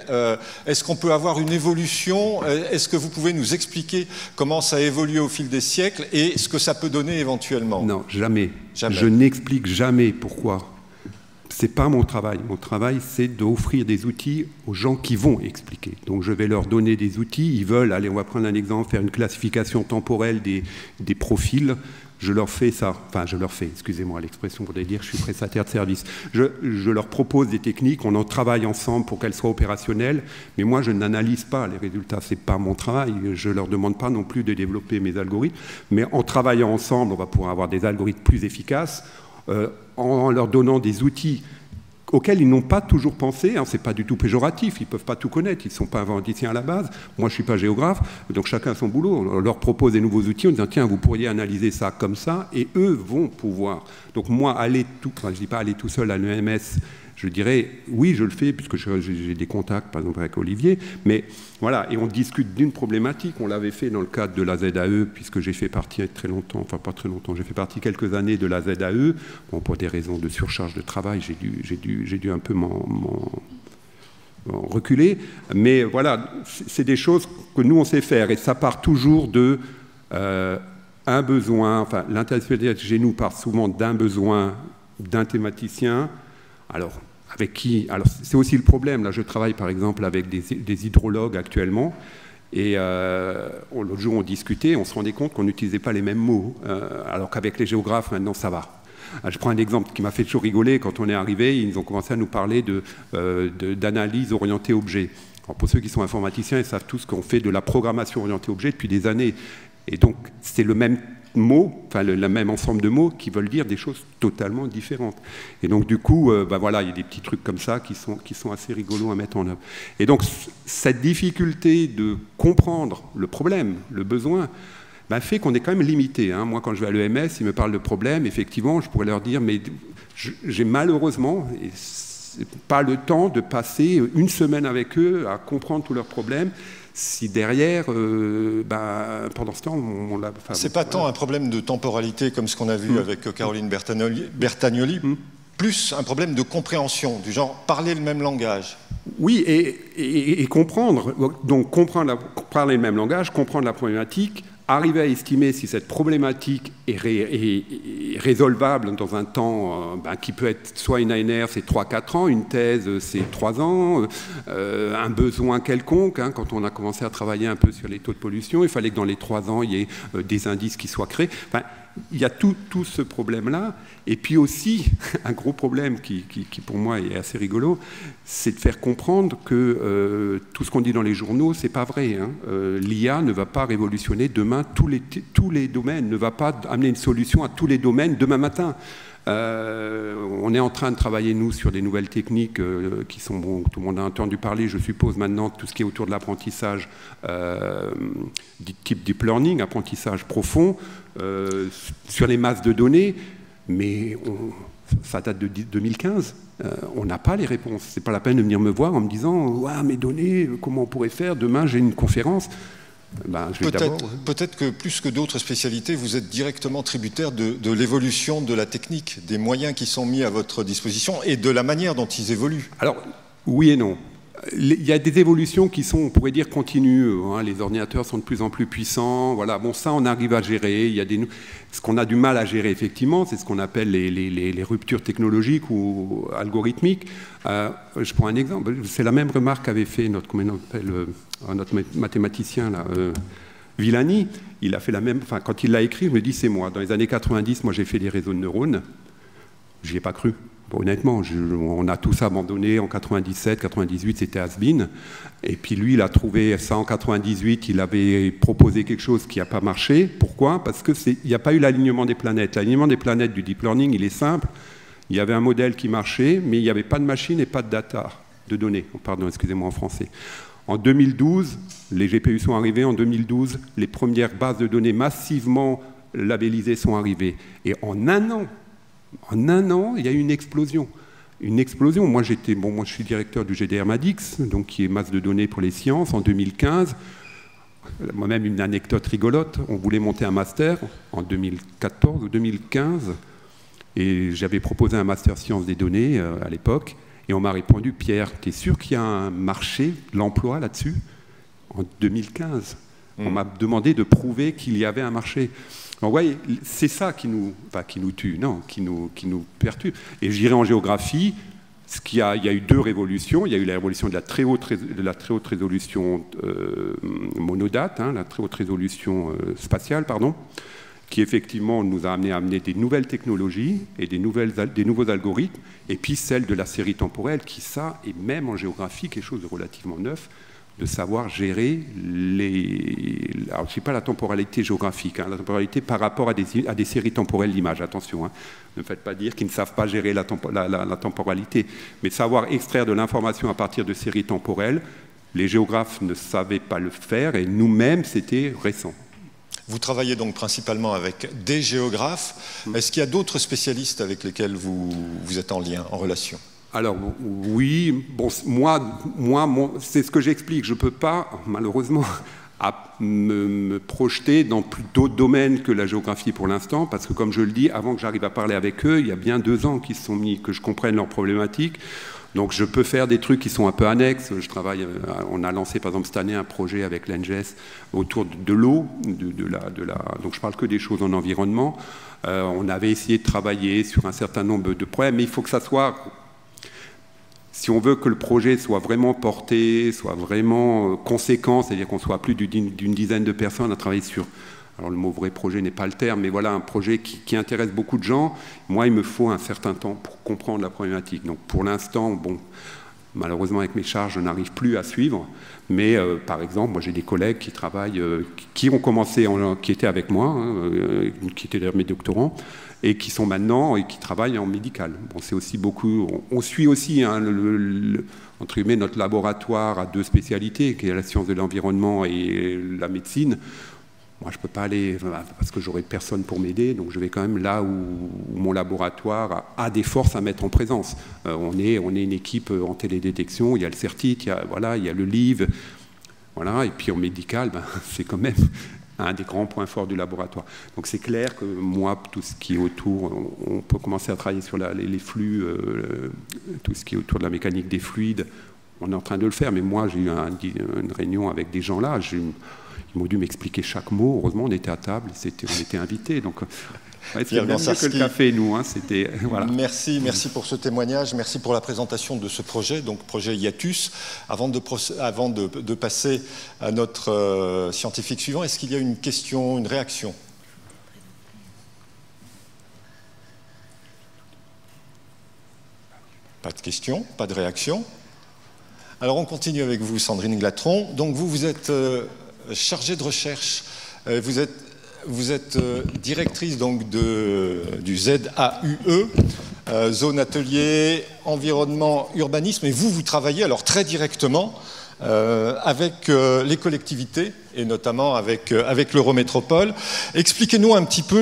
est-ce qu'on peut avoir une évolution? Est-ce que vous pouvez nous expliquer comment ça a évolué au fil des siècles et ce que ça peut donner éventuellement? Non, jamais. Je n'explique jamais pourquoi. Ce n'est pas mon travail. Mon travail, c'est d'offrir des outils aux gens qui vont expliquer. Donc je vais leur donner des outils. Ils veulent, allez, on va prendre un exemple, faire une classification temporelle des profils. Je leur fais ça. Enfin, je leur fais, excusez-moi l'expression pour dire, je suis prestataire de service. Je leur propose des techniques, on en travaille ensemble pour qu'elles soient opérationnelles. Mais moi, je n'analyse pas les résultats. Ce n'est pas mon travail. Je ne leur demande pas non plus de développer mes algorithmes. Mais en travaillant ensemble, on va pouvoir avoir des algorithmes plus efficaces. En leur donnant des outils auxquels ils n'ont pas toujours pensé, hein, ce n'est pas du tout péjoratif, ils ne peuvent pas tout connaître, ils ne sont pas informaticiens à la base, moi je ne suis pas géographe, donc chacun a son boulot, on leur propose des nouveaux outils en disant tiens vous pourriez analyser ça comme ça, et eux vont pouvoir. Donc moi je ne dis pas aller tout seul à l'EMS, je dirais oui je le fais puisque j'ai des contacts par exemple avec Olivier, mais voilà, et on discute d'une problématique, on l'avait fait dans le cadre de la ZAE puisque j'ai fait partie très longtemps, enfin pas très longtemps, j'ai fait partie quelques années de la ZAE, bon, pour des raisons de surcharge de travail j'ai dû un peu m'en reculer, mais voilà, c'est des choses que nous on sait faire et ça part toujours de un besoin, enfin l'internationalité chez nous part souvent d'un besoin d'un thématicien. Alors, avec qui? Alors, c'est aussi le problème. Là, je travaille par exemple avec des hydrologues actuellement. Et l'autre jour, on discutait, on se rendait compte qu'on n'utilisait pas les mêmes mots. Alors qu'avec les géographes, maintenant, ça va. Je prends un exemple qui m'a fait toujours rigoler. Quand on est arrivé, ils ont commencé à nous parler d'analyse orientée objet. Alors, pour ceux qui sont informaticiens, ils savent tous qu'on fait de la programmation orientée objet depuis des années. Et donc, c'est le même mots, enfin le même ensemble de mots qui veulent dire des choses totalement différentes. Et donc du coup, voilà, il y a des petits trucs comme ça qui sont assez rigolos à mettre en œuvre. Et donc cette difficulté de comprendre le problème, le besoin, fait qu'on est quand même limité. Hein. Moi, quand je vais à l'EMS, ils me parlent de problèmes, effectivement, je pourrais leur dire, mais j'ai malheureusement pas le temps de passer une semaine avec eux à comprendre tous leurs problèmes. Si derrière, pendant ce temps, on l'a... Enfin, c'est pas tant un problème de temporalité comme ce qu'on a vu avec Caroline Bertagnoli, plus un problème de compréhension, du genre parler le même langage. Oui, et comprendre, donc parler le même langage, comprendre la problématique, arriver à estimer si cette problématique est résolvable dans un temps qui peut être soit une ANR, c'est 3-4 ans, une thèse, c'est 3 ans, un besoin quelconque. Hein, quand on a commencé à travailler un peu sur les taux de pollution, il fallait que dans les 3 ans, il y ait des indices qui soient créés. Enfin, il y a tout ce problème-là. Et puis aussi, un gros problème qui pour moi est assez rigolo, c'est de faire comprendre que tout ce qu'on dit dans les journaux, c'est pas vrai. Hein. L'IA ne va pas révolutionner demain tous les domaines, ne va pas amener une solution à tous les domaines demain matin. On est en train de travailler, nous, sur des nouvelles techniques qui sont, bon, tout le monde a entendu parler, je suppose, maintenant, tout ce qui est autour de l'apprentissage type deep learning, apprentissage profond, sur les masses de données, mais ça date de 2015. On n'a pas les réponses. C'est pas la peine de venir me voir en me disant « Ouais, mes données, comment on pourrait faire? Demain, j'ai une conférence. » Peut-être que plus que d'autres spécialités, vous êtes directement tributaire de l'évolution de la technique, des moyens qui sont mis à votre disposition et de la manière dont ils évoluent. Alors, oui et non. Il y a des évolutions qui sont, on pourrait dire, continues. Hein. Les ordinateurs sont de plus en plus puissants. Voilà. Bon, ça, on arrive à gérer. Il y a ce qu'on a du mal à gérer, effectivement, c'est ce qu'on appelle les ruptures technologiques ou algorithmiques. Je prends un exemple. C'est la même remarque qu'avait fait notre mathématicien, là, Villani. Il a fait la même... Enfin, quand il l'a écrit, je me dis, c'est moi. Dans les années 90, moi, j'ai fait des réseaux de neurones. J'y ai pas cru. Honnêtement, on a tous abandonné en 97, 98, c'était has-been. Et puis lui, il a trouvé ça en 98, il avait proposé quelque chose qui n'a pas marché. Pourquoi? Parce qu'il n'y a pas eu l'alignement des planètes. L'alignement des planètes du deep learning, il est simple. Il y avait un modèle qui marchait, mais il n'y avait pas de machine et pas de data, de données. Pardon, excusez-moi en français. En 2012, les GPU sont arrivés. En 2012, les premières bases de données massivement labellisées sont arrivées. Et en un an, il y a eu une explosion. Une explosion. Moi, je suis directeur du GDR Madix, donc qui est masse de données pour les sciences, en 2015. moi-même une anecdote rigolote. On voulait monter un master en 2014 ou 2015 et j'avais proposé un master sciences des données à l'époque et on m'a répondu: Pierre, tu es sûr qu'il y a un marché de l'emploi là-dessus? En 2015, on m'a demandé de prouver qu'il y avait un marché. Donc, ouais, c'est ça qui nous tue, non, qui nous perturbe. Et je dirais en géographie, il y a eu deux révolutions. Il y a eu la révolution de la très haute résolution monodate, hein, la très haute résolution spatiale, pardon, qui effectivement nous a amené des nouvelles technologies et des nouveaux algorithmes, et puis celle de la série temporelle, qui ça, est même en géographie quelque chose de relativement neuf, de savoir gérer alors, je ne sais pas la temporalité géographique, hein, la temporalité par rapport à des séries temporelles d'images, attention, hein, ne me faites pas dire qu'ils ne savent pas gérer la temporalité, mais savoir extraire de l'information à partir de séries temporelles, les géographes ne savaient pas le faire, et nous-mêmes, c'était récent. Vous travaillez donc principalement avec des géographes. Est-ce qu'il y a d'autres spécialistes avec lesquels vous êtes en lien, en relation ? Alors oui, bon, moi c'est ce que j'explique. Je ne peux pas, malheureusement, me projeter dans d'autres domaines que la géographie pour l'instant, parce que comme je le dis, avant que j'arrive à parler avec eux, il y a bien 2 ans qu'ils se sont mis, que je comprenne leurs problématiques. Donc je peux faire des trucs qui sont un peu annexes. On a lancé par exemple cette année un projet avec l'ENGES autour de l'eau, donc je parle que des choses en environnement. On avait essayé de travailler sur un certain nombre de problèmes, mais il faut que ça soit... Si on veut que le projet soit vraiment porté, soit vraiment conséquent, c'est-à-dire qu'on soit plus d'une dizaine de personnes à travailler sur... Alors le mot vrai projet n'est pas le terme, mais voilà, un projet qui intéresse beaucoup de gens. Moi, il me faut un certain temps pour comprendre la problématique. Donc pour l'instant, bon, malheureusement avec mes charges, je n'arrive plus à suivre. Mais par exemple, moi j'ai des collègues qui travaillent, qui ont commencé, qui étaient avec moi, hein, qui étaient d'ailleurs mes doctorants, et qui sont maintenant et qui travaillent en médical. Bon, c'est aussi beaucoup. On suit aussi, hein, entre guillemets, notre laboratoire à 2 spécialités, qui est la science de l'environnement et la médecine. Moi, je ne peux pas aller, parce que j'aurai personne pour m'aider, donc je vais quand même là où mon laboratoire a des forces à mettre en présence. On est une équipe en télédétection, il y a le CERTIT, il y a le LIV, voilà, et puis en médical, c'est quand même un des grands points forts du laboratoire. Donc c'est clair que moi, tout ce qui est autour, on peut commencer à travailler sur les flux, tout ce qui est autour de la mécanique des fluides, on est en train de le faire, mais moi j'ai eu une réunion avec des gens là, ils m'ont dû m'expliquer chaque mot. Heureusement, on était à table, on était invités. Donc, ouais, c'est bien mieux que le café, nous. Hein, voilà. Merci pour ce témoignage. Merci pour la présentation de ce projet, donc projet Hiatus. Avant de passer à notre scientifique suivant, est-ce qu'il y a une question, une réaction ? Pas de question, pas de réaction. Alors, on continue avec vous, Sandrine Glatron. Donc, vous êtes... chargée de recherche, vous êtes directrice donc du ZAUE, zone atelier environnement urbanisme, et vous travaillez alors très directement avec les collectivités et notamment avec l'Eurométropole. Expliquez-nous un petit peu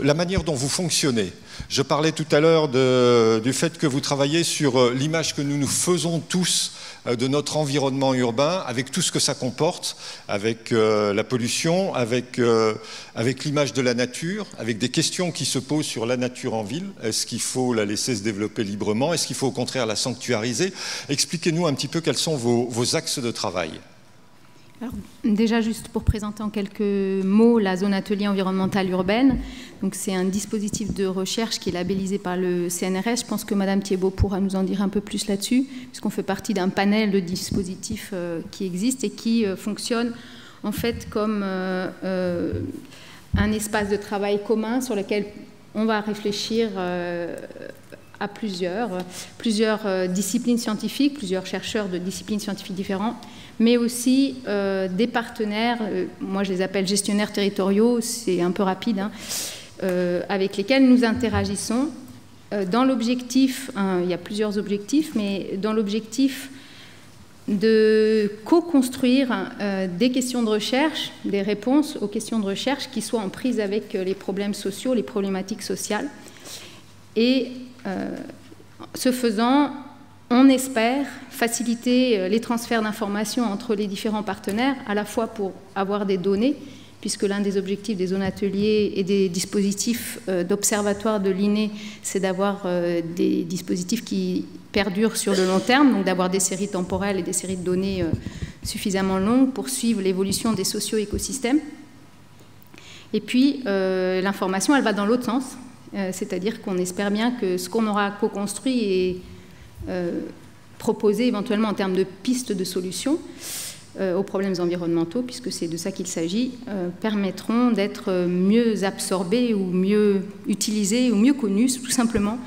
la manière dont vous fonctionnez. Je parlais tout à l'heure du fait que vous travaillez sur l'image que nous nous faisons tous de notre environnement urbain, avec tout ce que ça comporte, avec la pollution, avec l'image de la nature, avec des questions qui se posent sur la nature en ville. Est-ce qu'il faut la laisser se développer librement? Est-ce qu'il faut au contraire la sanctuariser? Expliquez-nous un petit peu quels sont vos axes de travail. Alors, déjà, juste pour présenter en quelques mots la zone atelier environnementale urbaine. Donc, c'est un dispositif de recherche qui est labellisé par le CNRS. Je pense que Madame Thiebaud pourra nous en dire un peu plus là-dessus, puisqu'on fait partie d'un panel de dispositifs qui existent et qui fonctionnent en fait comme un espace de travail commun sur lequel on va réfléchir à plusieurs disciplines scientifiques, plusieurs chercheurs de disciplines scientifiques différentes, mais aussi des partenaires, moi je les appelle gestionnaires territoriaux, c'est un peu rapide, hein, avec lesquels nous interagissons dans l'objectif, il y a plusieurs objectifs, mais dans l'objectif de co-construire des questions de recherche, des réponses aux questions de recherche qui soient en prise avec les problèmes sociaux, les problématiques sociales. Et ce faisant, on espère faciliter les transferts d'informations entre les différents partenaires, à la fois pour avoir des données, puisque l'un des objectifs des zones ateliers et des dispositifs d'observatoire de l'INE, c'est d'avoir des dispositifs qui perdurent sur le long terme, donc d'avoir des séries temporelles et des séries de données suffisamment longues pour suivre l'évolution des socio-écosystèmes. Et puis, l'information, elle va dans l'autre sens, c'est-à-dire qu'on espère bien que ce qu'on aura co-construit et proposé éventuellement en termes de pistes de solutions aux problèmes environnementaux, puisque c'est de ça qu'il s'agit, permettront d'être mieux absorbés ou mieux utilisés ou mieux connus, tout simplement,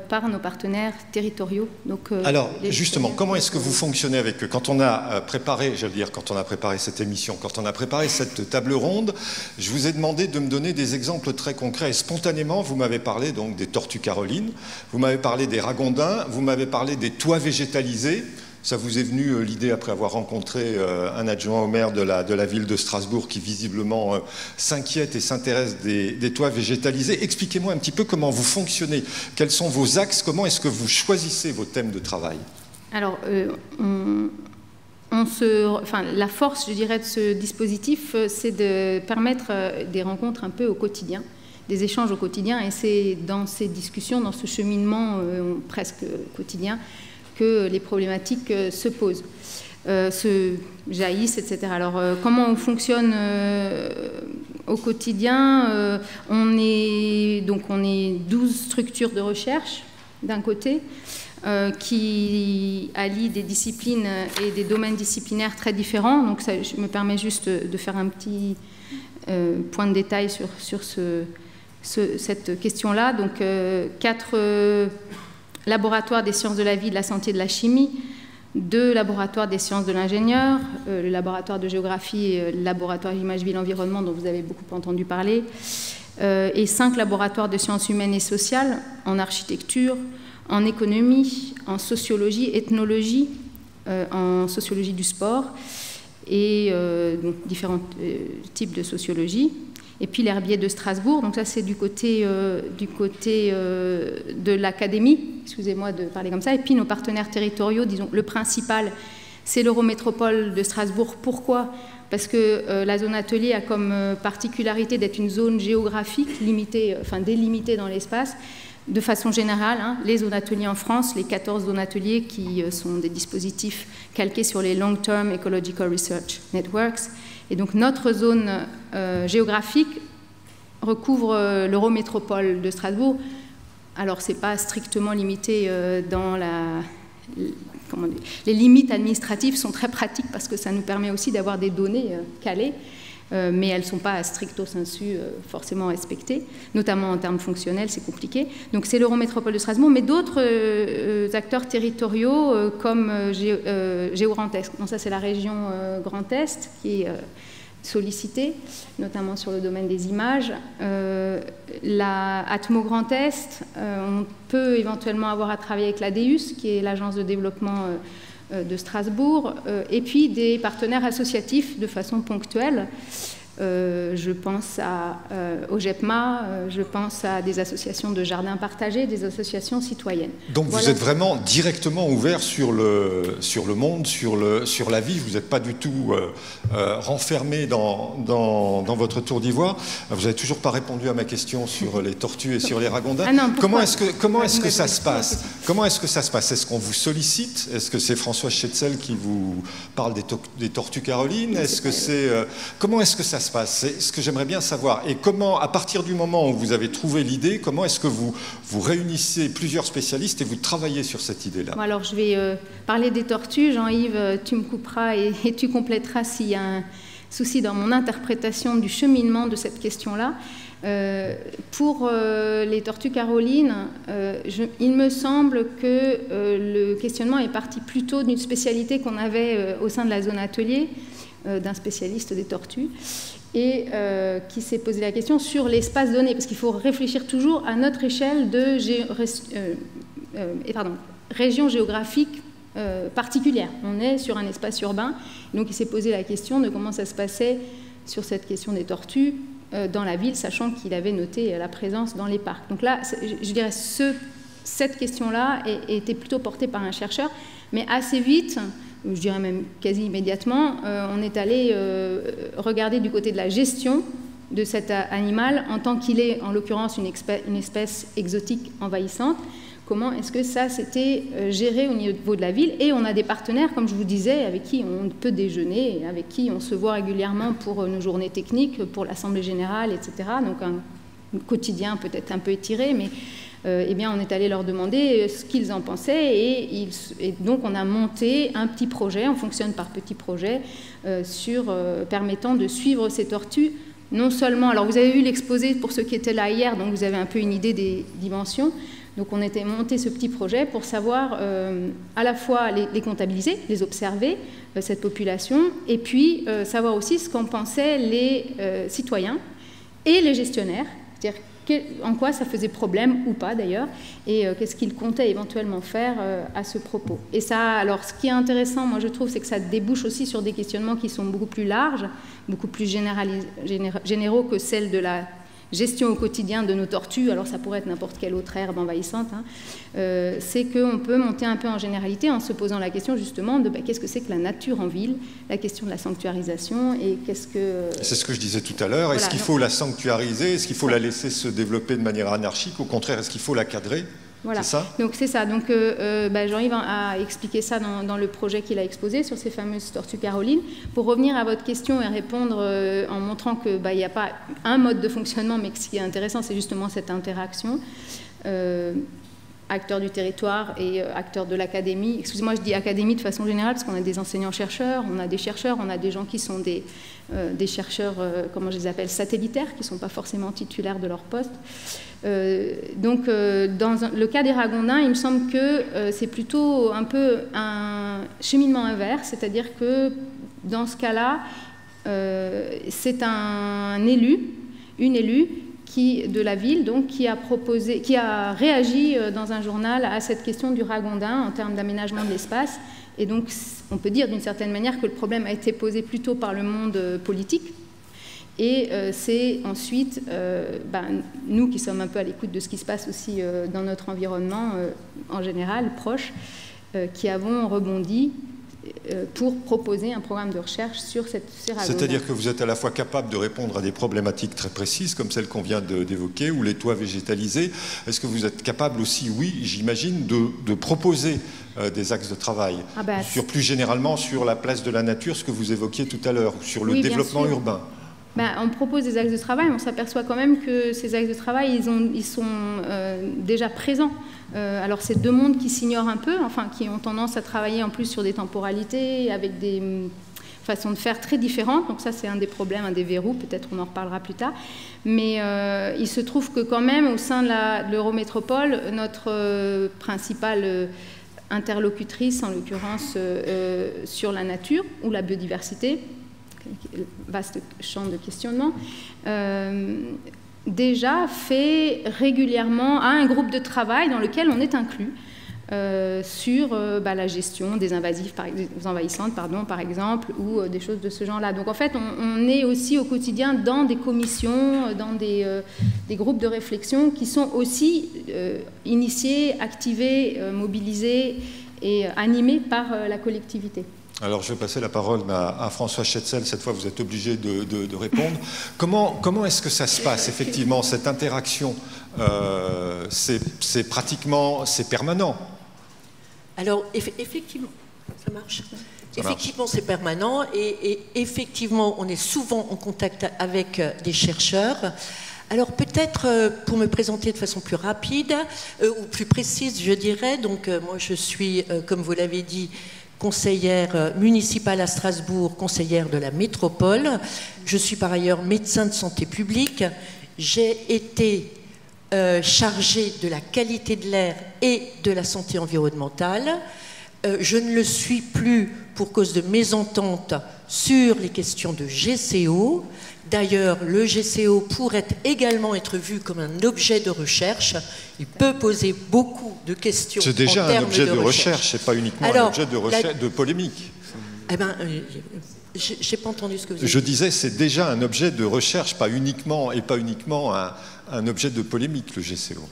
par nos partenaires territoriaux. Donc, alors, justement, comment est-ce que vous fonctionnez avec eux? Quand on a préparé, j'allais dire, quand on a préparé cette émission, quand on a préparé cette table ronde, je vous ai demandé de me donner des exemples très concrets. Et spontanément, vous m'avez parlé donc des tortues carolines, vous m'avez parlé des ragondins, vous m'avez parlé des toits végétalisés. Ça vous est venu l'idée après avoir rencontré un adjoint au maire de la ville de Strasbourg qui visiblement s'inquiète et s'intéresse des toits végétalisés. Expliquez-moi un petit peu comment vous fonctionnez, quels sont vos axes, comment est-ce que vous choisissez vos thèmes de travail? Alors, la force, je dirais, de ce dispositif, c'est de permettre des rencontres un peu au quotidien, des échanges au quotidien, et c'est dans ces discussions, dans ce cheminement presque quotidien, que les problématiques se posent, se jaillissent, etc. Alors, comment on fonctionne au quotidien? On est 12 structures de recherche, d'un côté, qui allient des disciplines et des domaines disciplinaires très différents. Donc, ça me permet juste de faire un petit point de détail sur cette question-là. Donc, 4 laboratoire des sciences de la vie, de la santé et de la chimie, 2 laboratoires des sciences de l'ingénieur, le laboratoire de géographie et le laboratoire d'image ville-environnement dont vous avez beaucoup entendu parler, et 5 laboratoires de sciences humaines et sociales en architecture, en économie, en sociologie, ethnologie, en sociologie du sport et donc différents types de sociologie. Et puis l'herbier de Strasbourg, donc ça c'est du côté de l'académie, excusez-moi de parler comme ça, et puis nos partenaires territoriaux, disons le principal, c'est l'Eurométropole de Strasbourg. Pourquoi? Parce que la zone atelier a comme particularité d'être une zone géographique limitée, enfin délimitée dans l'espace, de façon générale, les zones ateliers en France, les 14 zones ateliers qui sont des dispositifs calqués sur les Long Term Ecological Research Networks. Et donc notre zone géographique recouvre l'Eurométropole de Strasbourg. Alors ce n'est pas strictement limité dans les limites administratives sont très pratiques parce que ça nous permet aussi d'avoir des données calées, mais elles ne sont pas stricto sensu forcément respectées, notamment en termes fonctionnels, c'est compliqué. Donc c'est l'Eurométropole de Strasbourg, mais d'autres acteurs territoriaux comme Géo-Grand Est. Donc ça c'est la région Grand Est qui est sollicitée, notamment sur le domaine des images. La Atmo Grand Est, on peut éventuellement avoir à travailler avec l'ADEUS, qui est l'agence de développement de Strasbourg, et puis des partenaires associatifs de façon ponctuelle. Je pense au GEPMA, je pense à des associations de jardins partagés, des associations citoyennes. Donc voilà. Vous êtes vraiment directement ouvert sur le monde, sur la vie, vous n'êtes pas du tout renfermé dans votre tour d'ivoire. Vous n'avez toujours pas répondu à ma question sur les tortues et sur les ragondins. Ah non, comment est-ce que ça se passe? Comment est-ce que ça se passe? Est-ce qu'on vous sollicite? Est-ce que c'est François Schetzel qui vous parle des tortues carolines? Comment est-ce que ça se passe? C'est ce que j'aimerais bien savoir. Et comment, à partir du moment où vous avez trouvé l'idée, comment est-ce que vous réunissez plusieurs spécialistes et vous travaillez sur cette idée-là? Bon, alors je vais parler des tortues. Jean-Yves, tu me couperas et tu compléteras s'il y a un souci dans mon interprétation du cheminement de cette question-là. Pour les tortues carolines, il me semble que le questionnement est parti plutôt d'une spécialité qu'on avait au sein de la zone atelier, d'un spécialiste des tortues, et qui s'est posé la question sur l'espace donné, parce qu'il faut réfléchir toujours à notre échelle de région géographique particulière. On est sur un espace urbain, donc il s'est posé la question de comment ça se passait sur cette question des tortues dans la ville, sachant qu'il avait noté la présence dans les parcs. Donc là, je dirais cette question-là était plutôt portée par un chercheur, mais assez vite, je dirais même quasi immédiatement, on est allé regarder du côté de la gestion de cet animal en tant qu'il est, en l'occurrence, une espèce exotique envahissante. Comment est-ce que ça s'était géré au niveau de la ville? Et on a des partenaires, comme je vous disais, avec qui on peut déjeuner, avec qui on se voit régulièrement pour nos journées techniques, pour l'Assemblée générale, etc. Donc un quotidien peut-être un peu étiré, mais eh bien, on est allé leur demander ce qu'ils en pensaient et donc on a monté un petit projet, on fonctionne par petits projets, permettant de suivre ces tortues. Non seulement, alors vous avez vu l'exposé pour ceux qui étaient là hier, donc vous avez un peu une idée des dimensions. Donc on était monté ce petit projet pour savoir à la fois les comptabiliser, les observer, cette population, et puis savoir aussi ce qu'en pensaient les citoyens et les gestionnaires, c'est-à-dire en quoi ça faisait problème ou pas d'ailleurs, et qu'est-ce qu'ils comptaient éventuellement faire à ce propos. Et ça, alors ce qui est intéressant, moi je trouve, c'est que ça débouche aussi sur des questionnements qui sont beaucoup plus larges, beaucoup plus généraux que celle de la gestion au quotidien de nos tortues, alors ça pourrait être n'importe quelle autre herbe envahissante, hein. C'est qu'on peut monter un peu en généralité en se posant la question justement de qu'est-ce que c'est que la nature en ville, la question de la sanctuarisation et qu'est-ce que... C'est ce que je disais tout à l'heure, voilà, est-ce qu'il faut la sanctuariser, est-ce qu'il faut la laisser se développer de manière anarchique, au contraire, est-ce qu'il faut la cadrer? Voilà. C'est ça? Donc c'est ça. Donc Jean-Yves a expliqué ça dans le projet qu'il a exposé sur ces fameuses tortues Caroline. Pour revenir à votre question et répondre en montrant que il n'y a pas un mode de fonctionnement, mais que ce qui est intéressant, c'est justement cette interaction. Acteurs du territoire et acteurs de l'académie. Excusez-moi, je dis académie de façon générale parce qu'on a des enseignants-chercheurs, on a des chercheurs, on a des gens qui sont des chercheurs, comment je les appelle, satellitaires, qui ne sont pas forcément titulaires de leur poste. Donc, dans le cas des ragondins, il me semble que c'est plutôt un peu un cheminement inverse, c'est-à-dire que dans ce cas-là, c'est un élu, une élue, de la ville, donc, qui a réagi dans un journal à cette question du ragondin en termes d'aménagement de l'espace. Et donc, on peut dire d'une certaine manière que le problème a été posé plutôt par le monde politique. Et c'est ensuite, nous qui sommes un peu à l'écoute de ce qui se passe aussi dans notre environnement en général, proche, qui avons rebondi pour proposer un programme de recherche sur ces ragondins. C'est-à-dire que vous êtes à la fois capable de répondre à des problématiques très précises, comme celle qu'on vient d'évoquer, ou les toits végétalisés. Est-ce que vous êtes capable aussi, oui, j'imagine, de proposer des axes de travail, plus généralement sur la place de la nature, ce que vous évoquiez tout à l'heure, sur le développement urbain? On propose des axes de travail, mais on s'aperçoit quand même que ces axes de travail, ils sont déjà présents. Alors, c'est deux mondes qui s'ignorent un peu, enfin, qui ont tendance à travailler en plus sur des temporalités, avec des façons de faire très différentes. Donc ça, c'est un des problèmes, un des verrous, peut-être on en reparlera plus tard. Mais il se trouve que quand même, au sein de l'Eurométropole, notre principale interlocutrice, en l'occurrence sur la nature ou la biodiversité, vaste champ de questionnement, déjà fait régulièrement un groupe de travail dans lequel on est inclus sur la gestion des envahissantes, par exemple, ou des choses de ce genre-là. Donc en fait, on est aussi au quotidien dans des commissions, dans des groupes de réflexion qui sont aussi initiés, activés, mobilisés et animés par la collectivité. Alors, je vais passer la parole à François Schetzel. Cette fois, vous êtes obligé de répondre. Comment est-ce que ça se passe, effectivement, cette interaction? C'est permanent. Alors, effectivement, ça marche. Effectivement, c'est permanent et effectivement, on est souvent en contact avec des chercheurs. Alors peut-être pour me présenter de façon plus rapide ou plus précise, je dirais, donc moi je suis, comme vous l'avez dit, conseillère municipale à Strasbourg, conseillère de la métropole. Je suis par ailleurs médecin de santé publique. J'ai été chargée de la qualité de l'air et de la santé environnementale. Je ne le suis plus pour cause de mésentente sur les questions de GCO. D'ailleurs, le GCO pourrait également être vu comme un objet de recherche. Il peut poser beaucoup de questions. C'est déjà un objet de recherche, c'est pas uniquement un objet de polémique. Eh bien, j'ai pas entendu ce que vous avez dit. Je disais, c'est déjà un objet de recherche, pas uniquement un objet de polémique, le GCO.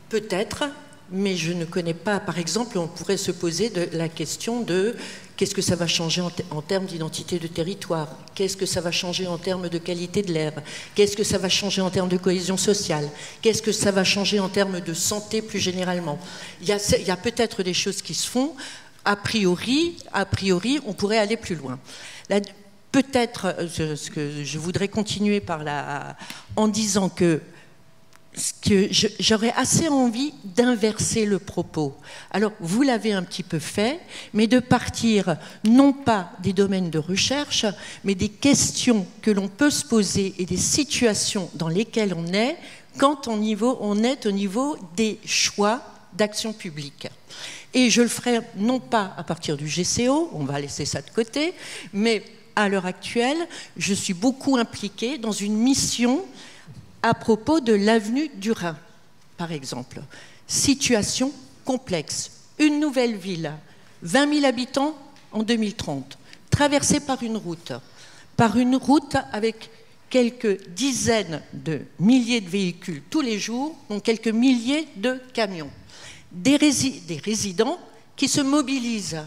Peut-être, mais je ne connais pas, par exemple, on pourrait se poser la question de qu'est-ce que ça va changer en termes d'identité de territoire, qu'est-ce que ça va changer en termes de qualité de l'air, qu'est-ce que ça va changer en termes de cohésion sociale, qu'est-ce que ça va changer en termes de santé plus généralement. Il y a peut-être des choses qui se font, a priori, on pourrait aller plus loin. Peut-être, je voudrais continuer en disant que j'aurais assez envie d'inverser le propos. Alors, vous l'avez un petit peu fait, mais de partir non pas des domaines de recherche, mais des questions que l'on peut se poser et des situations dans lesquelles on est quand on est au niveau des choix d'action publique. Et je le ferai non pas à partir du GCO, on va laisser ça de côté, mais à l'heure actuelle, je suis beaucoup impliquée dans une mission à propos de l'avenue du Rhin, par exemple. Situation complexe. Une nouvelle ville, 20 000 habitants en 2030, traversée par une route avec quelques dizaines de milliers de véhicules tous les jours, donc quelques milliers de camions. Des résidents qui se mobilisent.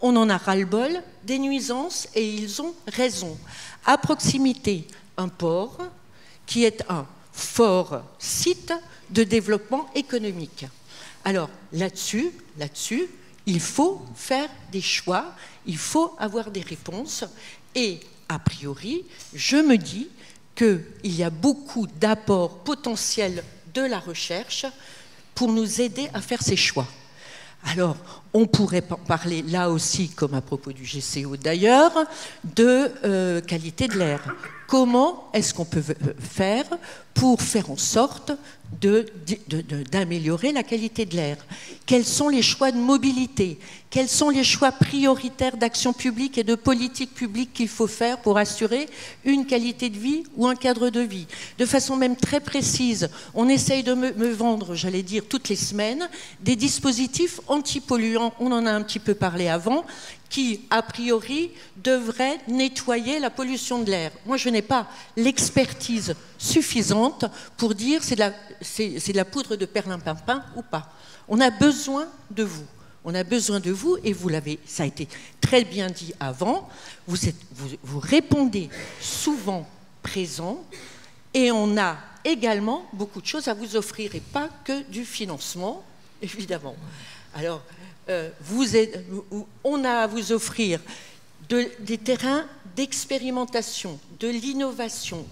On en a ras-le-bol, des nuisances, et ils ont raison. À proximité, un port qui est un fort site de développement économique. Alors là-dessus, il faut faire des choix, il faut avoir des réponses, et a priori, je me dis qu'il y a beaucoup d'apports potentiels de la recherche pour nous aider à faire ces choix. Alors, on pourrait parler là aussi, comme à propos du GCO d'ailleurs, de qualité de l'air. Comment est-ce qu'on peut faire pour faire en sorte d'améliorer la qualité de l'air? Quels sont les choix de mobilité? Quels sont les choix prioritaires d'action publique et de politique publique qu'il faut faire pour assurer une qualité de vie ou un cadre de vie? De façon même très précise, on essaye de me vendre, j'allais dire toutes les semaines, des dispositifs antipolluants, on en a un petit peu parlé avant, qui, a priori, devraient nettoyer la pollution de l'air. Moi, je n'ai pas l'expertise suffisante pour dire c'est de la poudre de perlimpinpin ou pas. On a besoin de vous. On a besoin de vous, et vous l'avez, ça a été très bien dit avant, vous répondez souvent présent, et on a également beaucoup de choses à vous offrir, et pas que du financement, évidemment. Alors, on a à vous offrir des terrains d'expérimentation, de l'innovation,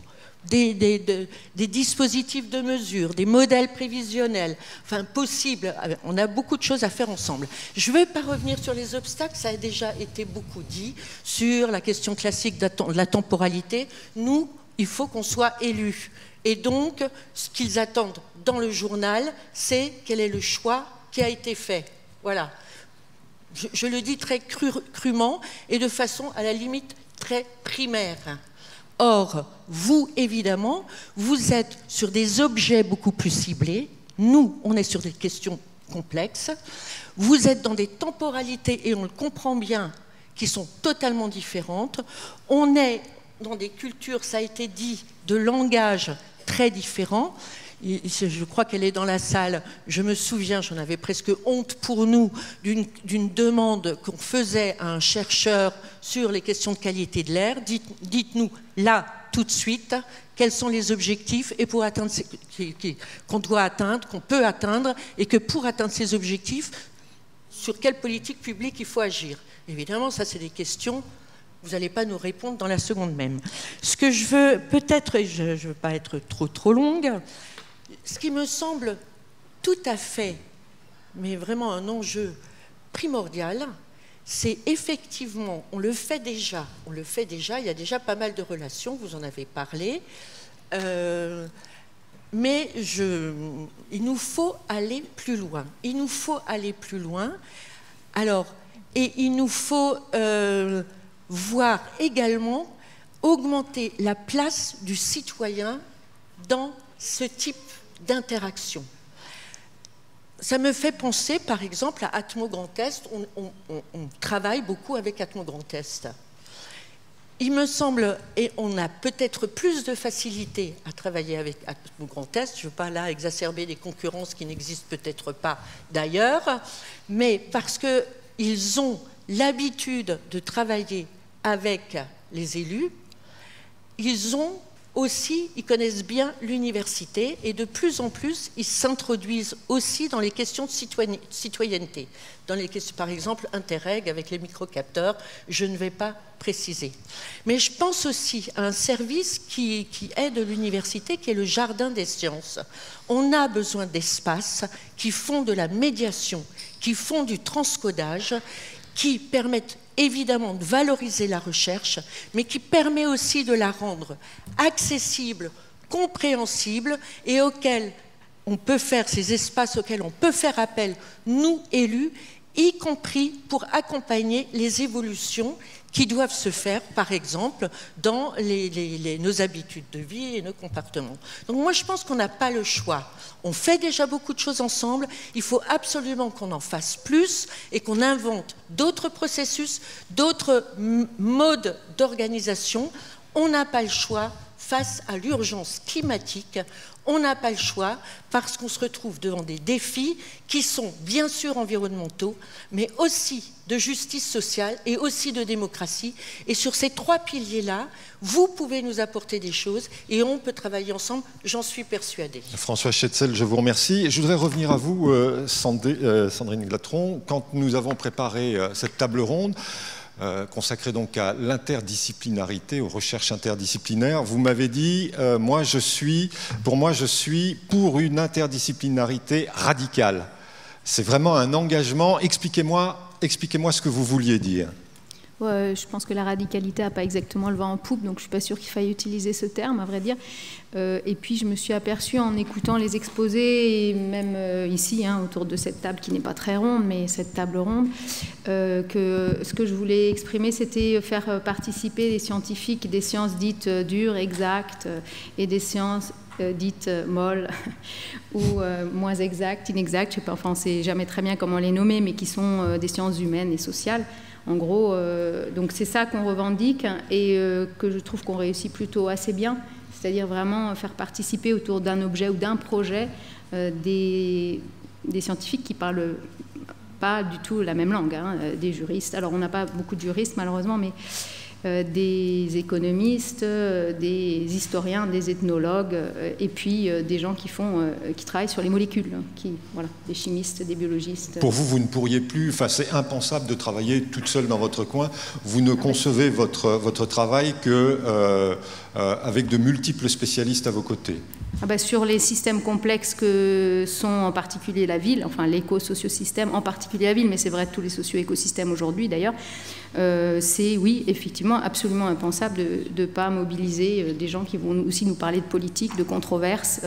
des dispositifs de mesure, des modèles prévisionnels, enfin possibles. On a beaucoup de choses à faire ensemble. Je ne vais pas revenir sur les obstacles, ça a déjà été beaucoup dit, sur la question classique de la temporalité. Nous, il faut qu'on soit élus. Et donc, ce qu'ils attendent dans le journal, c'est quel est le choix qui a été fait. Voilà. Je le dis très crûment et de façon, à la limite, très primaire. Or, vous, évidemment, vous êtes sur des objets beaucoup plus ciblés. Nous, on est sur des questions complexes. Vous êtes dans des temporalités, et on le comprend bien, qui sont totalement différentes. On est dans des cultures, ça a été dit, de langage très différents. Je crois qu'elle est dans la salle. Je me souviens, j'en avais presque honte pour nous, d'une demande qu'on faisait à un chercheur sur les questions de qualité de l'air. Dites-nous, là, tout de suite, quels sont les objectifs et pour atteindre qu'on doit atteindre, qu'on peut atteindre, et que pour atteindre ces objectifs, sur quelle politique publique il faut agir. Évidemment, ça, c'est des questions. Vous n'allez pas nous répondre dans la seconde même. Ce que je veux, peut-être, et je ne veux pas être trop longue, ce qui me semble tout à fait, mais vraiment un enjeu primordial, c'est effectivement, on le fait déjà, il y a déjà pas mal de relations, vous en avez parlé, mais il nous faut aller plus loin. Alors, et il nous faut voir également augmenter la place du citoyen dans ce type d'interaction. Ça me fait penser, par exemple, à Atmo Grand Est. On travaille beaucoup avec Atmo Grand Est. il me semble, et on a peut-être plus de facilité à travailler avec Atmo Grand Est, je ne veux pas là exacerber des concurrences qui n'existent peut-être pas d'ailleurs, mais parce qu'ils ont l'habitude de travailler avec les élus, ils connaissent bien l'université et de plus en plus, ils s'introduisent aussi dans les questions de citoyenneté. Dans les questions, par exemple, Interreg avec les microcapteurs, je ne vais pas préciser. Mais je pense aussi à un service qui est de l'université, qui est le Jardin des sciences. On a besoin d'espaces qui font de la médiation, qui font du transcodage, qui permettent évidemment de valoriser la recherche, mais qui permet aussi de la rendre accessible, compréhensible et auquel on peut faire, ces espaces auxquels on peut faire appel, nous élus, y compris pour accompagner les évolutions qui doivent se faire, par exemple, dans nos habitudes de vie et nos comportements. Donc moi, je pense qu'on n'a pas le choix. On fait déjà beaucoup de choses ensemble, il faut absolument qu'on en fasse plus et qu'on invente d'autres processus, d'autres modes d'organisation. On n'a pas le choix face à l'urgence climatique. On n'a pas le choix parce qu'on se retrouve devant des défis qui sont bien sûr environnementaux, mais aussi de justice sociale et aussi de démocratie. Et sur ces trois piliers-là, vous pouvez nous apporter des choses et on peut travailler ensemble, j'en suis persuadée. François Schetzel, je vous remercie. Je voudrais revenir à vous, Sandrine Glatron. Quand nous avons préparé cette table ronde, consacré donc à l'interdisciplinarité, aux recherches interdisciplinaires. Vous m'avez dit, je suis pour une interdisciplinarité radicale. C'est vraiment un engagement. Expliquez-moi ce que vous vouliez dire. Ouais, je pense que la radicalité n'a pas exactement le vent en poupe, donc je ne suis pas sûre qu'il faille utiliser ce terme, à vrai dire. Et puis je me suis aperçue en écoutant les exposés, et même ici, autour de cette table qui n'est pas très ronde, mais cette table ronde, que ce que je voulais exprimer, c'était faire participer les scientifiques des sciences dites dures, exactes, et des sciences dites molles ou moins exactes, inexactes, je sais pas, enfin on ne sait jamais très bien comment les nommer, mais qui sont des sciences humaines et sociales. En gros, donc c'est ça qu'on revendique et que je trouve qu'on réussit plutôt assez bien, c'est-à-dire vraiment faire participer autour d'un objet ou d'un projet des scientifiques qui parlent pas du tout la même langue, des juristes. Alors on n'a pas beaucoup de juristes malheureusement, mais des économistes, des historiens, des ethnologues, et puis des gens qui travaillent sur les molécules, des chimistes, des biologistes. Pour vous, vous ne pourriez plus, c'est impensable de travailler toute seule dans votre coin. Vous ne concevez votre travail qu'avec de multiples spécialistes à vos côtés. Sur les systèmes complexes que sont en particulier la ville, enfin l'éco-socio-système, en particulier la ville, mais c'est vrai de tous les socio-écosystèmes aujourd'hui d'ailleurs, c'est oui, effectivement, absolument impensable de ne pas mobiliser des gens qui vont aussi nous parler de politique, de controverses,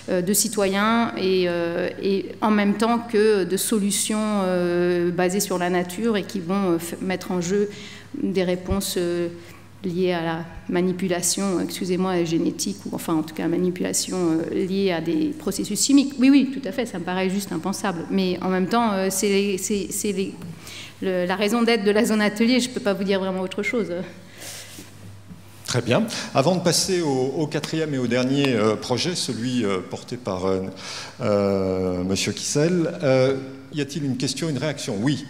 de citoyens, et en même temps que de solutions basées sur la nature et qui vont mettre en jeu des réponses liées à la manipulation, génétique, ou enfin en tout cas manipulation liée à des processus chimiques. Oui, tout à fait, ça me paraît juste impensable. Mais en même temps, c'est la raison d'être de la zone atelier, je ne peux pas vous dire vraiment autre chose. Très bien. Avant de passer au quatrième et au dernier projet, celui porté par Monsieur Kissel, y a-t-il une question, une réaction? Oui.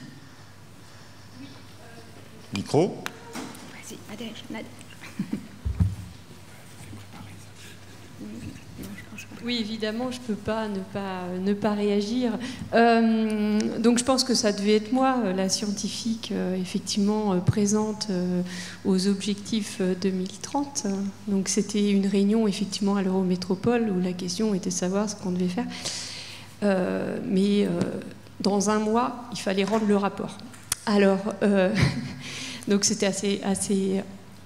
Micro. Oui, évidemment, je ne peux pas ne pas réagir. Donc je pense que ça devait être moi, la scientifique, effectivement, présente aux objectifs 2030. Donc c'était une réunion, effectivement, à l'Eurométropole, où la question était de savoir ce qu'on devait faire. Mais dans un mois, il fallait rendre le rapport. Alors, donc c'était assez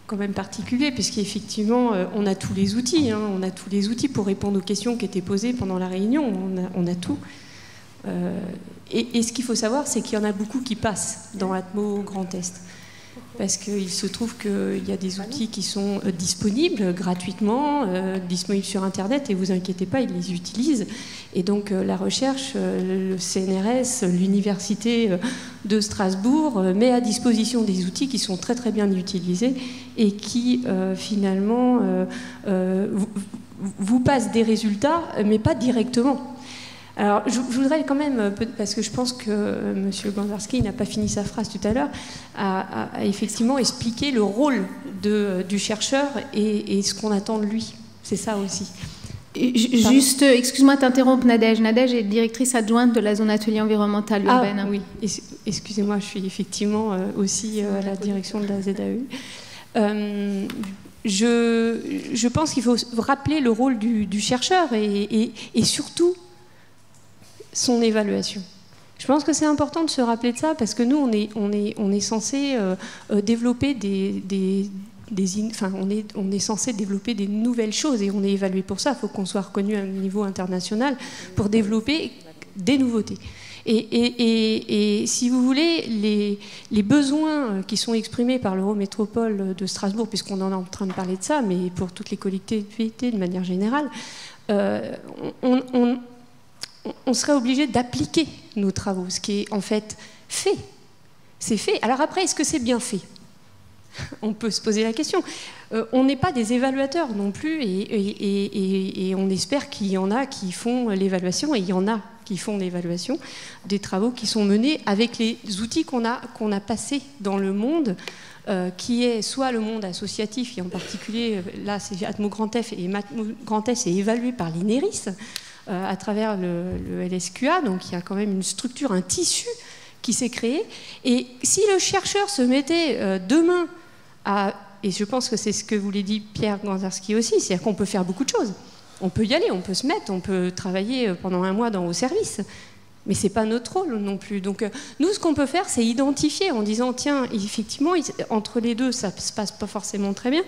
quand même particulier, puisqu'effectivement, on a tous les outils. On a tous les outils pour répondre aux questions qui étaient posées pendant la réunion. On a tout. Et ce qu'il faut savoir, c'est qu'il y en a beaucoup qui passent dans Atmo Grand Est. Parce qu'il se trouve qu'il y a des outils qui sont disponibles gratuitement, disponibles sur Internet, et vous inquiétez pas, ils les utilisent. Et donc la recherche, le CNRS, l'Université de Strasbourg met à disposition des outils qui sont très très bien utilisés et qui finalement vous passent des résultats, mais pas directement. Alors, je voudrais quand même, parce que je pense que M. Ganczarski n'a pas fini sa phrase tout à l'heure, à effectivement expliquer le rôle du chercheur et ce qu'on attend de lui. C'est ça aussi. Juste, excuse-moi de t'interrompre, Nadège. Nadège est directrice adjointe de la zone atelier environnemental urbaine. Ah oui, excusez-moi, je suis effectivement aussi à la direction de la ZAE. Je pense qu'il faut rappeler le rôle du chercheur et surtout son évaluation. Je pense que c'est important de se rappeler de ça parce que nous, on est censé développer on est censé développer des nouvelles choses et on est évalué pour ça. Il faut qu'on soit reconnu à un niveau international pour développer des nouveautés. Et si vous voulez, les besoins qui sont exprimés par l'Eurométropole de Strasbourg, puisqu'on en est en train de parler de ça, mais pour toutes les collectivités de manière générale, on serait obligé d'appliquer nos travaux, ce qui est en fait fait. C'est fait. Alors après, est-ce que c'est bien fait ? On peut se poser la question. On n'est pas des évaluateurs non plus, et on espère qu'il y en a qui font l'évaluation, et il y en a qui font l'évaluation des travaux qui sont menés avec les outils qu'on a passés dans le monde, qui est soit le monde associatif, et en particulier, là c'est Atmo Grand F, et Atmo Grand F est évalué par l'INERIS, à travers le LSQA, donc il y a quand même une structure, un tissu qui s'est créé. Et si le chercheur se mettait demain à... Et je pense que c'est ce que vous l'a dit Pierre Ganczarski aussi, c'est-à-dire qu'on peut faire beaucoup de choses. On peut y aller, on peut se mettre, on peut travailler pendant un mois dans vos services. Mais ce n'est pas notre rôle non plus. Donc nous, ce qu'on peut faire, c'est identifier en disant, tiens, effectivement, entre les deux, ça ne se passe pas forcément très bien.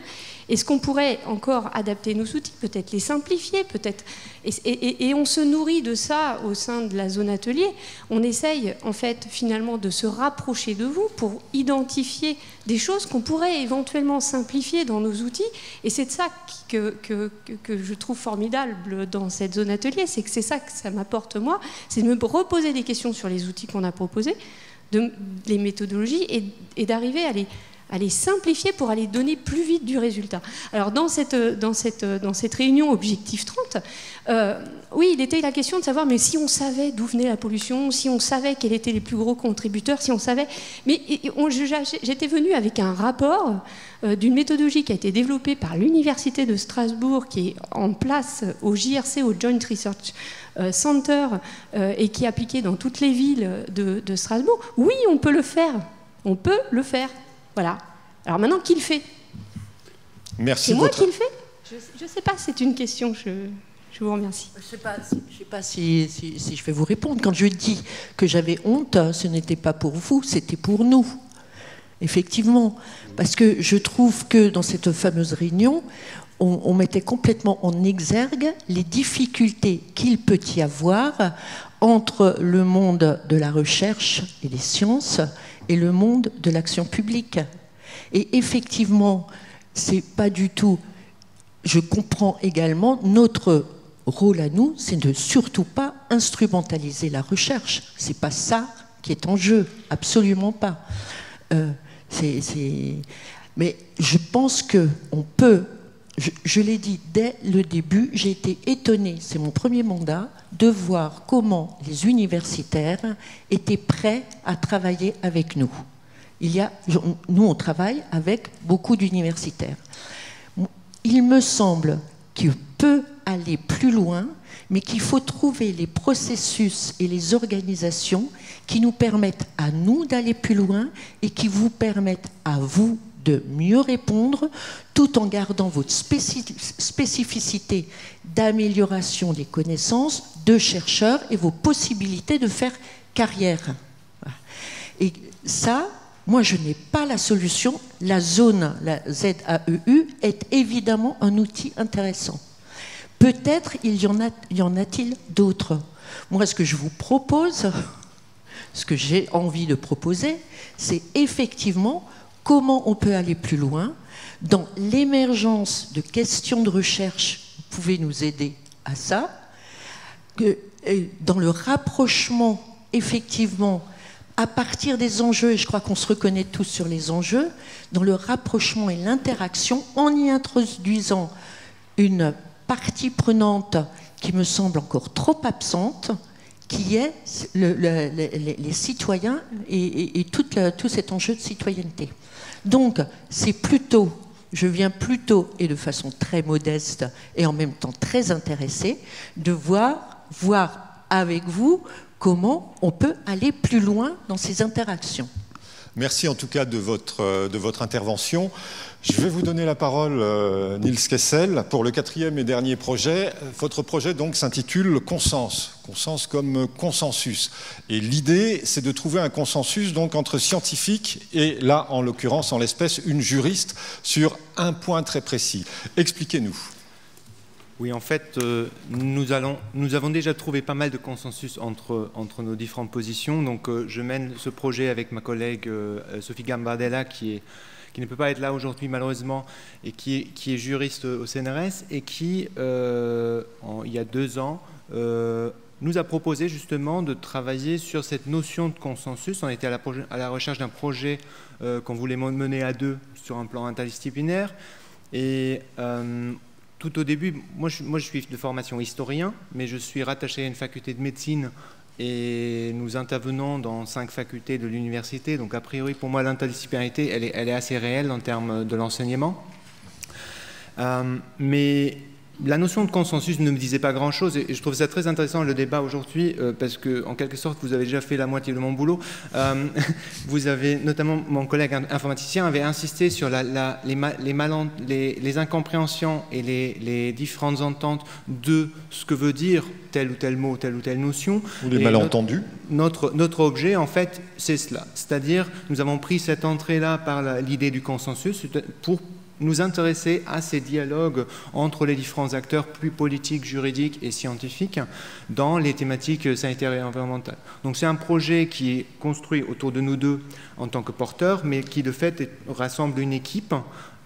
Est-ce qu'on pourrait encore adapter nos outils, peut-être les simplifier, peut-être... Et on se nourrit de ça au sein de la zone atelier. On essaye, en fait, finalement, de se rapprocher de vous pour identifier des choses qu'on pourrait éventuellement simplifier dans nos outils. Et c'est de ça que je trouve formidable dans cette zone atelier. C'est que c'est ça que ça m'apporte, moi. C'est de me reposer des questions sur les outils qu'on a proposés, les méthodologies, et d'arriver à les simplifier pour aller donner plus vite du résultat. Alors dans cette réunion Objectif 30, oui, il était la question de savoir, mais si on savait d'où venait la pollution, si on savait quels étaient les plus gros contributeurs, si on savait... Mais j'étais venue avec un rapport d'une méthodologie qui a été développée par l'Université de Strasbourg, qui est en place au JRC, au Joint Research Center, et qui est appliquée dans toutes les villes de Strasbourg. Oui, on peut le faire. On peut le faire. Voilà. Alors maintenant, qui le fait ? Merci. C'est moi qui le fais ? Je ne sais pas, c'est une question. Je vous remercie. Je ne sais pas si je vais vous répondre. Quand je dis que j'avais honte, ce n'était pas pour vous, c'était pour nous. Effectivement. Parce que je trouve que dans cette fameuse réunion, on mettait complètement en exergue les difficultés qu'il peut y avoir entre le monde de la recherche et des sciences et le monde de l'action publique. Et effectivement, c'est pas du tout... Je comprends également notre rôle à nous, c'est de surtout pas instrumentaliser la recherche. C'est pas ça qui est en jeu, absolument pas. Mais je pense qu'on peut... Je l'ai dit dès le début, j'ai été étonnée, c'est mon premier mandat, de voir comment les universitaires étaient prêts à travailler avec nous. Nous, on travaille avec beaucoup d'universitaires. Il me semble qu'il peut aller plus loin, mais qu'il faut trouver les processus et les organisations qui nous permettent à nous d'aller plus loin et qui vous permettent à vous de mieux répondre, tout en gardant votre spécificité d'amélioration des connaissances de chercheurs et vos possibilités de faire carrière. Et ça, moi, je n'ai pas la solution. La zone, la ZAEU, est évidemment un outil intéressant. Peut-être y en a-t-il d'autres. Moi, ce que je vous propose, ce que j'ai envie de proposer, c'est effectivement comment on peut aller plus loin dans l'émergence de questions de recherche. Vous pouvez nous aider à ça, dans le rapprochement, effectivement, à partir des enjeux, et je crois qu'on se reconnaît tous sur les enjeux, dans le rapprochement et l'interaction, en y introduisant une partie prenante qui me semble encore trop absente, qui est les citoyens et tout cet enjeu de citoyenneté. Donc, c'est plutôt, je viens plutôt, et de façon très modeste et en même temps très intéressée, de voir avec vous comment on peut aller plus loin dans ces interactions. Merci en tout cas de votre intervention. Je vais vous donner la parole, Niels Kessel, pour le 4e et dernier projet. Votre projet donc s'intitule Consens. Consens comme consensus. Et l'idée, c'est de trouver un consensus donc entre scientifiques et là, en l'occurrence, en l'espèce, une juriste sur un point très précis. Expliquez-nous. Oui, en fait, nous avons déjà trouvé pas mal de consensus entre nos différentes positions. Donc, je mène ce projet avec ma collègue Sophie Gambardella, qui ne peut pas être là aujourd'hui malheureusement, et qui est juriste au CNRS, et qui, il y a 2 ans, nous a proposé justement de travailler sur cette notion de consensus. On était à la recherche d'un projet qu'on voulait mener à 2 sur un plan interdisciplinaire. Et tout au début, moi je suis de formation historien, mais je suis rattaché à une faculté de médecine et nous intervenons dans 5 facultés de l'université. Donc a priori, pour moi, l'interdisciplinarité, elle est assez réelle en termes de l'enseignement. Mais la notion de consensus ne me disait pas grand-chose, et je trouve ça très intéressant le débat aujourd'hui, parce que en quelque sorte vous avez déjà fait la moitié de mon boulot. Vous avez, notamment mon collègue informaticien avait insisté sur les incompréhensions et les différentes ententes de ce que veut dire tel ou tel mot, telle ou telle notion. Ou les malentendus. Notre objet, en fait, c'est cela. C'est-à-dire, nous avons pris cette entrée-là par l'idée du consensus pour nous intéresser à ces dialogues entre les différents acteurs plus politiques, juridiques et scientifiques dans les thématiques sanitaires et environnementales. Donc c'est un projet qui est construit autour de nous deux en tant que porteurs, mais qui de fait rassemble une équipe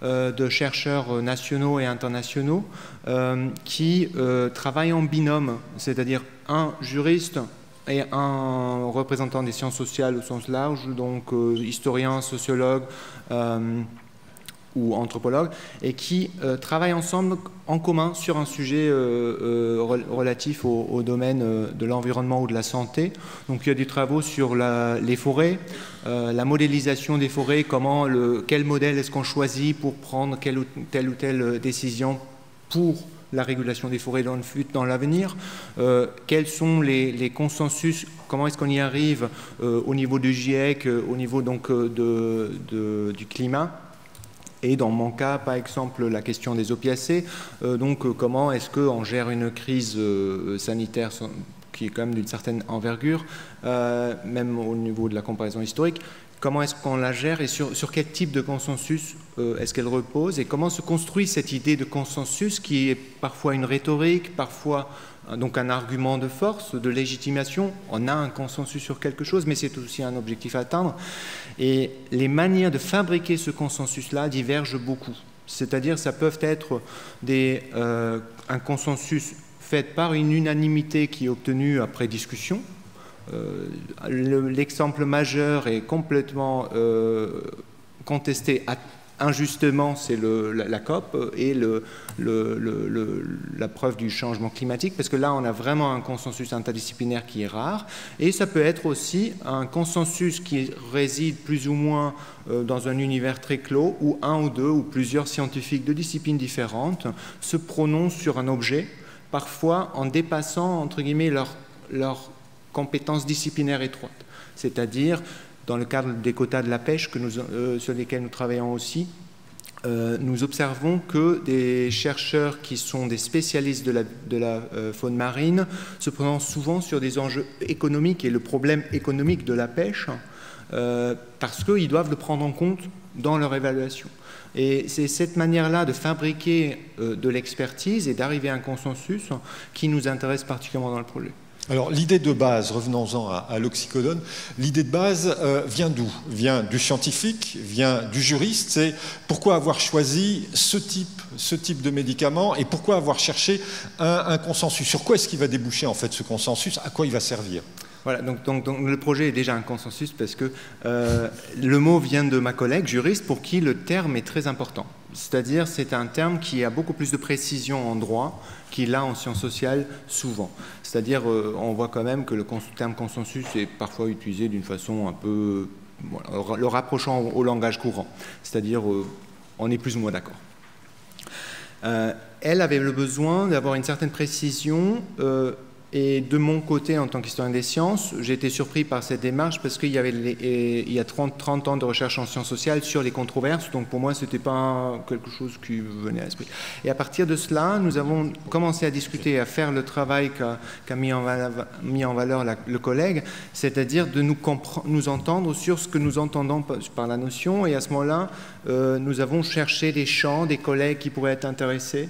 de chercheurs nationaux et internationaux qui travaillent en binôme, c'est-à-dire un juriste et un représentant des sciences sociales au sens large, donc historien, sociologue, ou anthropologues, et qui travaillent ensemble en commun sur un sujet relatif au domaine de l'environnement ou de la santé. Donc il y a des travaux sur les forêts, la modélisation des forêts, quel modèle est-ce qu'on choisit pour prendre telle ou telle décision pour la régulation des forêts dans l'avenir, quels sont les consensus, comment est-ce qu'on y arrive au niveau du GIEC, au niveau donc du climat. Et dans mon cas, par exemple, la question des opiacés, donc comment est-ce qu'on gère une crise sanitaire qui est quand même d'une certaine envergure, même au niveau de la comparaison historique, comment est-ce qu'on la gère et sur quel type de consensus est-ce qu'elle repose, et comment se construit cette idée de consensus qui est parfois une rhétorique, parfois donc un argument de force, de légitimation. On a un consensus sur quelque chose, mais c'est aussi un objectif à atteindre. Et les manières de fabriquer ce consensus-là divergent beaucoup. C'est-à-dire, ça peut être un consensus fait par une unanimité qui est obtenue après discussion. L'exemple majeur est complètement contesté injustement, c'est la COP et la preuve du changement climatique, parce que là, on a vraiment un consensus interdisciplinaire qui est rare. Et ça peut être aussi un consensus qui réside plus ou moins dans un univers très clos, où un ou deux ou plusieurs scientifiques de disciplines différentes se prononcent sur un objet, parfois en dépassant, entre guillemets, leur compétences disciplinaires étroites. C'est-à-dire, dans le cadre des quotas de la pêche sur lesquels nous travaillons aussi, nous observons que des chercheurs qui sont des spécialistes de la faune marine se prononcent souvent sur des enjeux économiques et le problème économique de la pêche, parce qu'ils doivent le prendre en compte dans leur évaluation. Et c'est cette manière-là de fabriquer de l'expertise et d'arriver à un consensus qui nous intéresse particulièrement dans le projet. Alors l'idée de base, revenons-en à l'oxycodone, l'idée de base vient d'où? Vient du scientifique, vient du juriste. C'est pourquoi avoir choisi ce type de médicament et pourquoi avoir cherché un consensus? Sur quoi est-ce qu'il va déboucher en fait ce consensus? À quoi il va servir? Voilà, donc le projet est déjà un consensus parce que le mot vient de ma collègue juriste pour qui le terme est très important. C'est-à-dire c'est un terme qui a beaucoup plus de précision en droit qu'il a en sciences sociales souvent. C'est-à-dire on voit quand même que le terme consensus est parfois utilisé d'une façon un peu le rapprochant au langage courant. C'est-à-dire on est plus ou moins d'accord. Elle avait le besoin d'avoir une certaine précision et de mon côté, en tant qu'historien des sciences, j'ai été surpris par cette démarche parce qu'il y avait il y a 30 ans de recherche en sciences sociales sur les controverses, donc pour moi, ce n'était pas quelque chose qui venait à l'esprit. Et à partir de cela, nous avons commencé à discuter, à faire le travail qu'a mis en valeur le collègue, c'est-à-dire de nous entendre sur ce que nous entendons par la notion, et à ce moment-là, nous avons cherché des champs, des collègues qui pourraient être intéressés.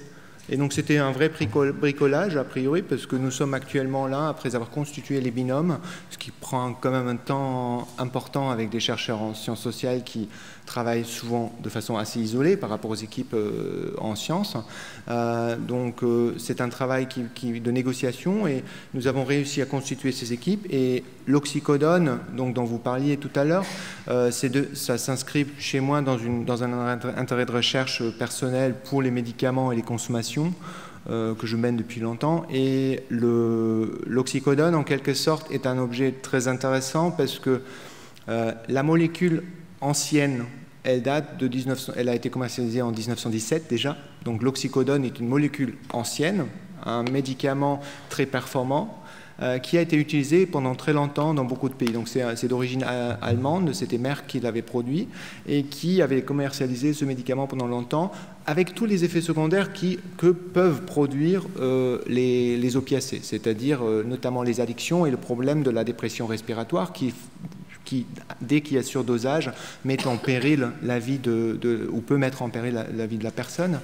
Et donc c'était un vrai bricolage a priori parce que nous sommes actuellement là après avoir constitué les binômes, ce qui prend quand même un temps important avec des chercheurs en sciences sociales qui travaillent souvent de façon assez isolée par rapport aux équipes en sciences. Donc c'est un travail de négociation et nous avons réussi à constituer ces équipes. Et l'oxycodone, dont vous parliez tout à l'heure, ça s'inscrit chez moi dans un intérêt de recherche personnel pour les médicaments et les consommations que je mène depuis longtemps. Et l'oxycodone, en quelque sorte, est un objet très intéressant parce que la molécule ancienne, elle a été commercialisée en 1917 déjà. Donc l'oxycodone est une molécule ancienne, un médicament très performant qui a été utilisé pendant très longtemps dans beaucoup de pays. Donc c'est d'origine allemande, c'était Merck qui l'avait produit et qui avait commercialisé ce médicament pendant longtemps avec tous les effets secondaires que peuvent produire les opiacés, c'est-à-dire notamment les addictions et le problème de la dépression respiratoire qui dès qu'il y a surdosage, met en péril la vie ou peut mettre en péril la vie de la personne.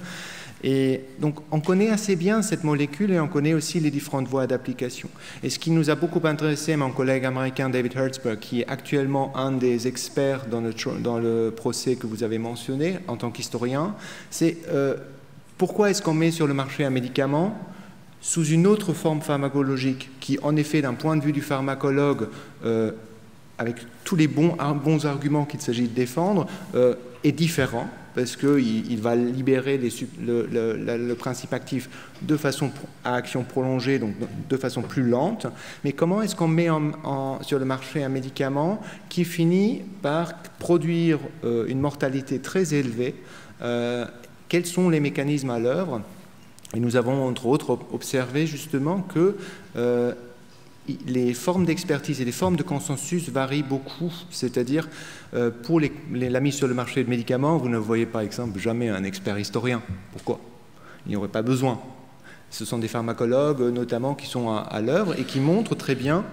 Et donc, on connaît assez bien cette molécule et on connaît aussi les différentes voies d'application. Et ce qui nous a beaucoup intéressé, mon collègue américain David Hertzberg, qui est actuellement un des experts dans le procès que vous avez mentionné en tant qu'historien, c'est pourquoi est-ce qu'on met sur le marché un médicament sous une autre forme pharmacologique qui, en effet, d'un point de vue du pharmacologue, avec tous les bons arguments qu'il s'agit de défendre, est différent, parce qu'il va libérer le principe actif de façon à action prolongée, donc de façon plus lente. Mais comment est-ce qu'on met sur le marché un médicament qui finit par produire une mortalité très élevée? Quels sont les mécanismes à l'œuvre? Et nous avons, entre autres, observé justement que les formes d'expertise et les formes de consensus varient beaucoup. C'est-à-dire, pour la mise sur le marché de médicaments, vous ne voyez par exemple jamais un expert historien. Pourquoi? Il n'y aurait pas besoin. Ce sont des pharmacologues, notamment, qui sont à l'œuvre et qui montrent très bien,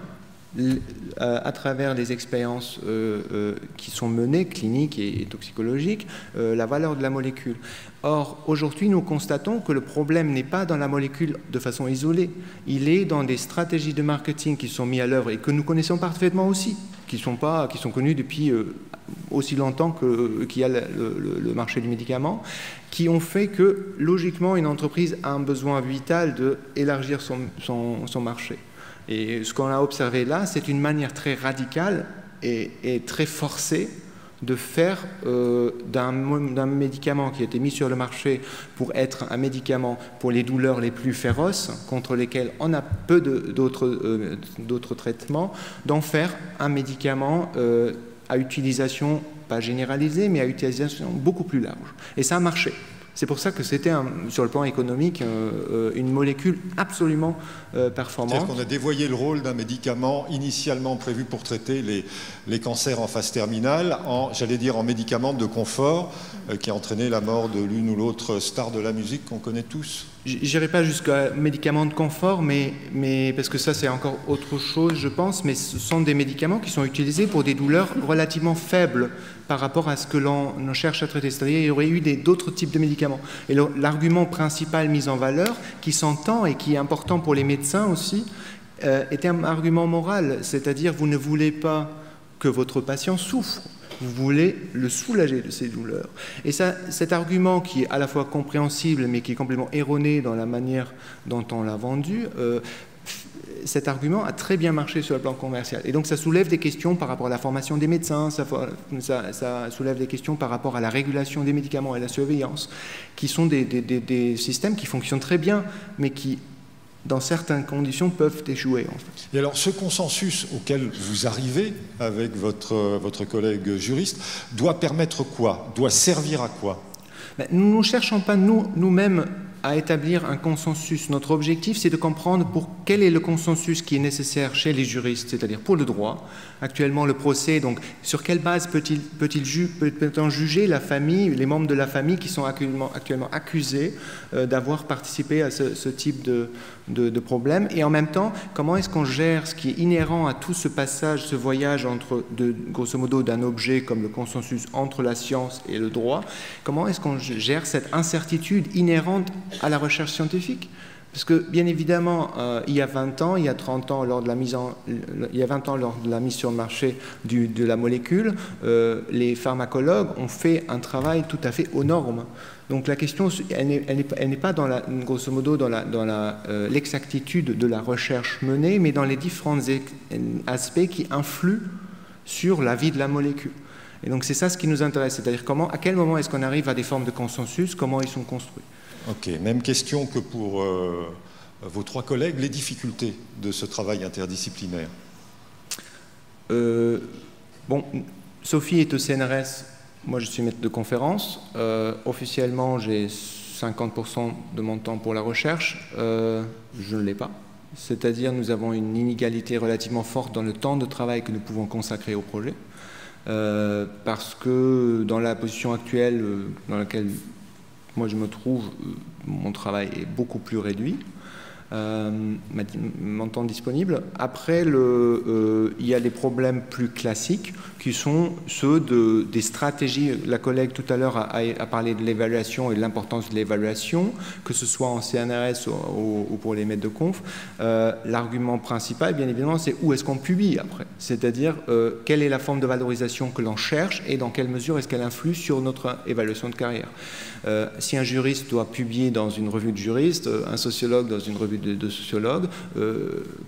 à travers les expériences qui sont menées, cliniques et toxicologiques, la valeur de la molécule. Or, aujourd'hui, nous constatons que le problème n'est pas dans la molécule de façon isolée. Il est dans des stratégies de marketing qui sont mises à l'œuvre et que nous connaissons parfaitement aussi, qui sont connues depuis aussi longtemps qu'il y a le marché du médicament, qui ont fait que, logiquement, une entreprise a un besoin vital d'élargir son marché. Et ce qu'on a observé là, c'est une manière très radicale et très forcée de faire d'un médicament qui a été mis sur le marché pour être un médicament pour les douleurs les plus féroces, contre lesquelles on a peu d'autres traitements, d'en faire un médicament à utilisation, pas généralisée, mais à utilisation beaucoup plus large. Et ça a marché. C'est pour ça que c'était, sur le plan économique, une molécule absolument performante. C'est-à-dire qu'on a dévoyé le rôle d'un médicament initialement prévu pour traiter les cancers en phase terminale, j'allais dire en médicament de confort, qui a entraîné la mort de l'une ou l'autre star de la musique qu'on connaît tous. Je n'irai pas jusqu'à médicaments de confort, mais parce que ça c'est encore autre chose, je pense, mais ce sont des médicaments qui sont utilisés pour des douleurs relativement faibles par rapport à ce que l'on cherche à traiter. C'est-à-dire qu'il y aurait eu d'autres types de médicaments. Et l'argument principal mis en valeur, qui s'entend et qui est important pour les médecins aussi, est un argument moral, c'est-à-dire vous ne voulez pas que votre patient souffre, vous voulez le soulager de ses douleurs. Et ça, cet argument qui est à la fois compréhensible mais qui est complètement erroné dans la manière dont on l'a vendu, cet argument a très bien marché sur le plan commercial. Et donc ça soulève des questions par rapport à la formation des médecins, ça soulève des questions par rapport à la régulation des médicaments et la surveillance, qui sont des systèmes qui fonctionnent très bien, mais qui, dans certaines conditions, peuvent échouer. En fait. Et alors, ce consensus auquel vous arrivez avec votre collègue juriste doit permettre quoi? Doit servir à quoi? Nous ne cherchons pas nous-mêmes à établir un consensus. Notre objectif, c'est de comprendre quel est le consensus qui est nécessaire chez les juristes, c'est-à-dire pour le droit. Actuellement, le procès, donc, sur quelle base peut-on juger la famille, les membres de la famille qui sont actuellement accusés d'avoir participé à ce type de problème? Et en même temps, comment est-ce qu'on gère ce qui est inhérent à tout ce passage, ce voyage entre, grosso modo, d'un objet comme le consensus entre la science et le droit? Comment est-ce qu'on gère cette incertitude inhérente à la recherche scientifique? Parce que, bien évidemment, il y a 20 ans, il y a 30 ans, lors de la mise sur le marché de la molécule, les pharmacologues ont fait un travail tout à fait aux normes. Donc la question, elle n'est pas, grosso modo, dans l'exactitude de la recherche menée, mais dans les différents aspects qui influent sur la vie de la molécule. Et donc c'est ça ce qui nous intéresse, c'est-à-dire à quel moment est-ce qu'on arrive à des formes de consensus, comment ils sont construits. Ok, même question que pour vos trois collègues, les difficultés de ce travail interdisciplinaire. Bon, Sophie est au CNRS, moi je suis maître de conférence. Officiellement, j'ai 50% de mon temps pour la recherche. Je ne l'ai pas. C'est-à-dire, nous avons une inégalité relativement forte dans le temps de travail que nous pouvons consacrer au projet. Parce que dans la position actuelle dans laquelle moi je me trouve, mon travail est beaucoup plus réduit, mon temps disponible. Après, il y a des problèmes plus classiques qui sont ceux des stratégies. La collègue tout à l'heure a parlé de l'évaluation et de l'importance de l'évaluation, que ce soit en CNRS ou pour les maîtres de conf. L'argument principal, bien évidemment, c'est où est-ce qu'on publie après. C'est-à-dire, quelle est la forme de valorisation que l'on cherche et dans quelle mesure est-ce qu'elle influe sur notre évaluation de carrière. Si un juriste doit publier dans une revue de juristes, un sociologue dans une revue de sociologues,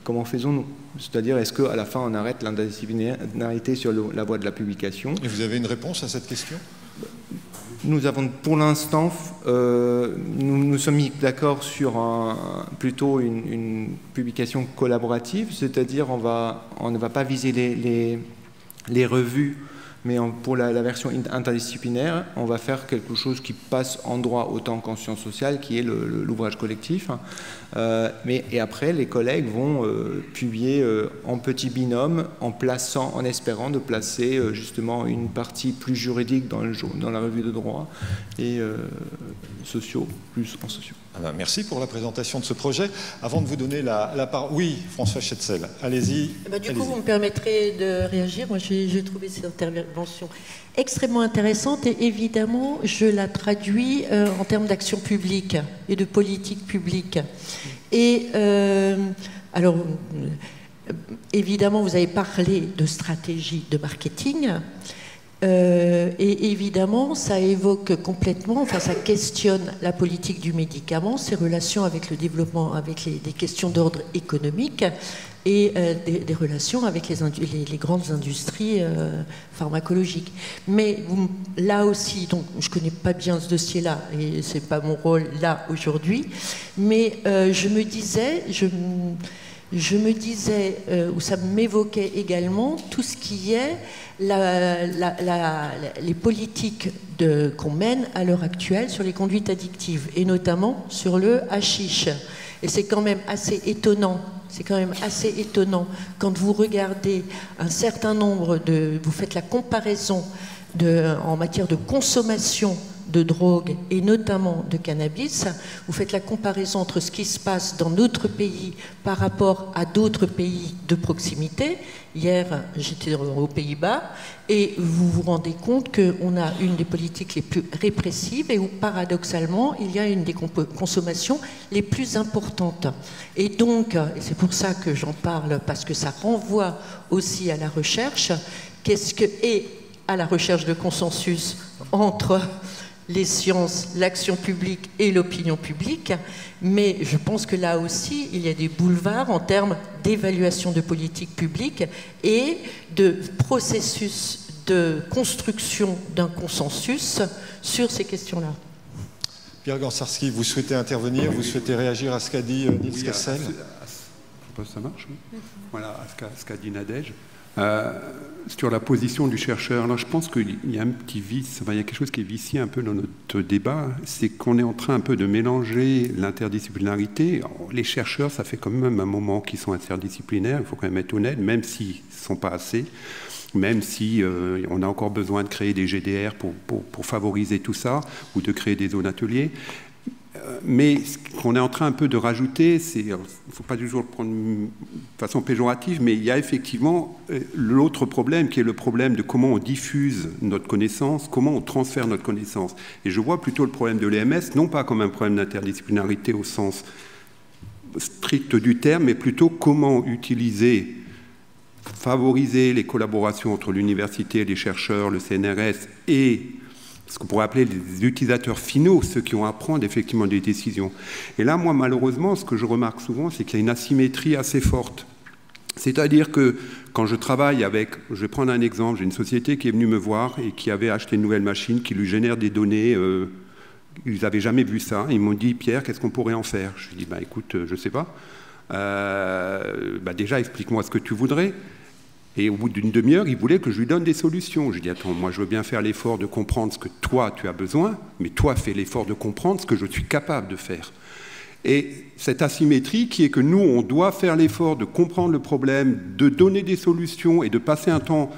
comment faisons-nous? C'est-à-dire, est-ce qu'à la fin, on arrête l'interdisciplinarité sur la voie de la publication? Et vous avez une réponse à cette question? Nous avons, pour l'instant, nous sommes mis d'accord sur plutôt une publication collaborative, c'est-à-dire on ne va pas viser les revues, mais pour la version interdisciplinaire, on va faire quelque chose qui passe en droit autant qu'en sciences sociales, qui est l'ouvrage collectif. Et après, les collègues vont publier en petit binôme, en espérant de placer justement une partie plus juridique dans la revue de droit et sociaux plus en sociaux. Merci pour la présentation de ce projet. Avant de vous donner la parole... Oui, François Schetzel, allez-y. Du coup, vous me permettrez de réagir. Moi, j'ai trouvé cette intervention extrêmement intéressante et évidemment, je la traduis en termes d'action publique et de politique publique. Et alors, évidemment, vous avez parlé de stratégie de marketing. Et évidemment, ça évoque complètement, enfin ça questionne la politique du médicament, ses relations avec le développement, avec des questions d'ordre économique et des relations avec les grandes industries pharmacologiques. Mais là aussi, donc je ne connais pas bien ce dossier-là et ce n'est pas mon rôle là aujourd'hui, mais je me disais, ou ça m'évoquait également tout ce qui est les politiques qu'on mène à l'heure actuelle sur les conduites addictives, et notamment sur le hashish. Et c'est quand même assez étonnant. Quand vous regardez un certain nombre vous faites la comparaison en matière de consommation de drogue et notamment de cannabis. Vous faites la comparaison entre ce qui se passe dans notre pays par rapport à d'autres pays de proximité. Hier, j'étais aux Pays-Bas et vous vous rendez compte qu'on a une des politiques les plus répressives et où, paradoxalement, il y a une des consommations les plus importantes. Et donc, et c'est pour ça que j'en parle, parce que ça renvoie aussi à la recherche, et à la recherche de consensus entre les sciences, l'action publique et l'opinion publique, mais je pense que là aussi, il y a des boulevards en termes d'évaluation de politique publique et de processus de construction d'un consensus sur ces questions-là. Pierre Gansarski, vous souhaitez intervenir, vous souhaitez réagir à ce qu'a dit Nils Kessel? Ça marche, oui. Voilà, à ce qu'a dit Nadège. Sur la position du chercheur, alors je pense qu'il y a un petit vice, il y a quelque chose qui est vicié un peu dans notre débat, c'est qu'on est en train un peu de mélanger l'interdisciplinarité. Les chercheurs, ça fait quand même un moment qu'ils sont interdisciplinaires, il faut quand même être honnête, même s'ils ne sont pas assez, même si on a encore besoin de créer des GDR pour favoriser tout ça, ou de créer des zones ateliers. Mais ce qu'on est en train un peu de rajouter, il ne faut pas toujours le prendre de façon péjorative, mais il y a effectivement l'autre problème qui est le problème de comment on diffuse notre connaissance, comment on transfère notre connaissance. Et je vois plutôt le problème de l'EMS, non pas comme un problème d'interdisciplinarité au sens strict du terme, mais plutôt comment utiliser, favoriser les collaborations entre l'université, les chercheurs, le CNRS et ce qu'on pourrait appeler les utilisateurs finaux, ceux qui ont à prendre effectivement des décisions. Et là, moi, malheureusement, ce que je remarque souvent, c'est qu'il y a une asymétrie assez forte. C'est-à-dire que quand je travaille avec, je vais prendre un exemple, j'ai une société qui est venue me voir et qui avait acheté une nouvelle machine qui lui génère des données, ils n'avaient jamais vu ça. Ils m'ont dit, Pierre, qu'est-ce qu'on pourrait en faire? Je lui ai dit, bah, écoute, je ne sais pas. Déjà, explique-moi ce que tu voudrais. Et au bout d'une demi-heure, il voulait que je lui donne des solutions. Je lui ai dit, attends, moi je veux bien faire l'effort de comprendre ce que toi tu as besoin, mais toi fais l'effort de comprendre ce que je suis capable de faire. Et cette asymétrie qui est que nous, on doit faire l'effort de comprendre le problème, de donner des solutions et de passer un temps,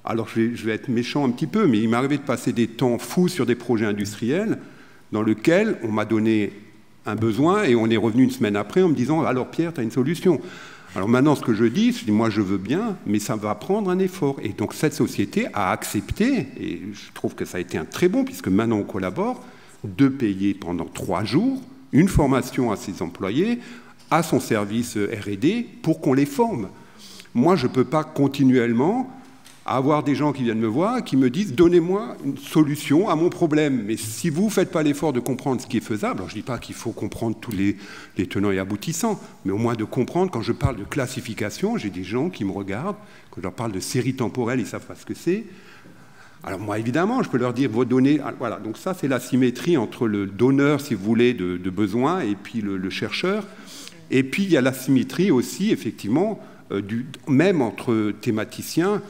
alors je vais être méchant un petit peu, mais il m'est arrivé de passer des temps fous sur des projets industriels dans lesquels on m'a donné un besoin et on est revenu une semaine après en me disant, alors Pierre, tu as une solution. Alors maintenant, ce que je dis, moi je veux bien, mais ça va prendre un effort. Et donc cette société a accepté, et je trouve que ça a été un très bon, puisque maintenant on collabore, de payer pendant 3 jours une formation à ses employés, à son service R&D, pour qu'on les forme. Moi, je ne peux pas continuellement avoir des gens qui viennent me voir, qui me disent « Donnez-moi une solution à mon problème ». Mais si vous ne faites pas l'effort de comprendre ce qui est faisable, alors je ne dis pas qu'il faut comprendre tous les tenants et aboutissants, mais au moins de comprendre, quand je parle de classification, j'ai des gens qui me regardent, quand je leur parle de série temporelle, ils ne savent pas ce que c'est. Alors moi, évidemment, je peux leur dire vos données... Voilà, donc ça, c'est la symétrie entre le donneur, si vous voulez, de besoins, et puis le chercheur. Et puis, il y a la symétrie aussi, effectivement, même entre thématiciens.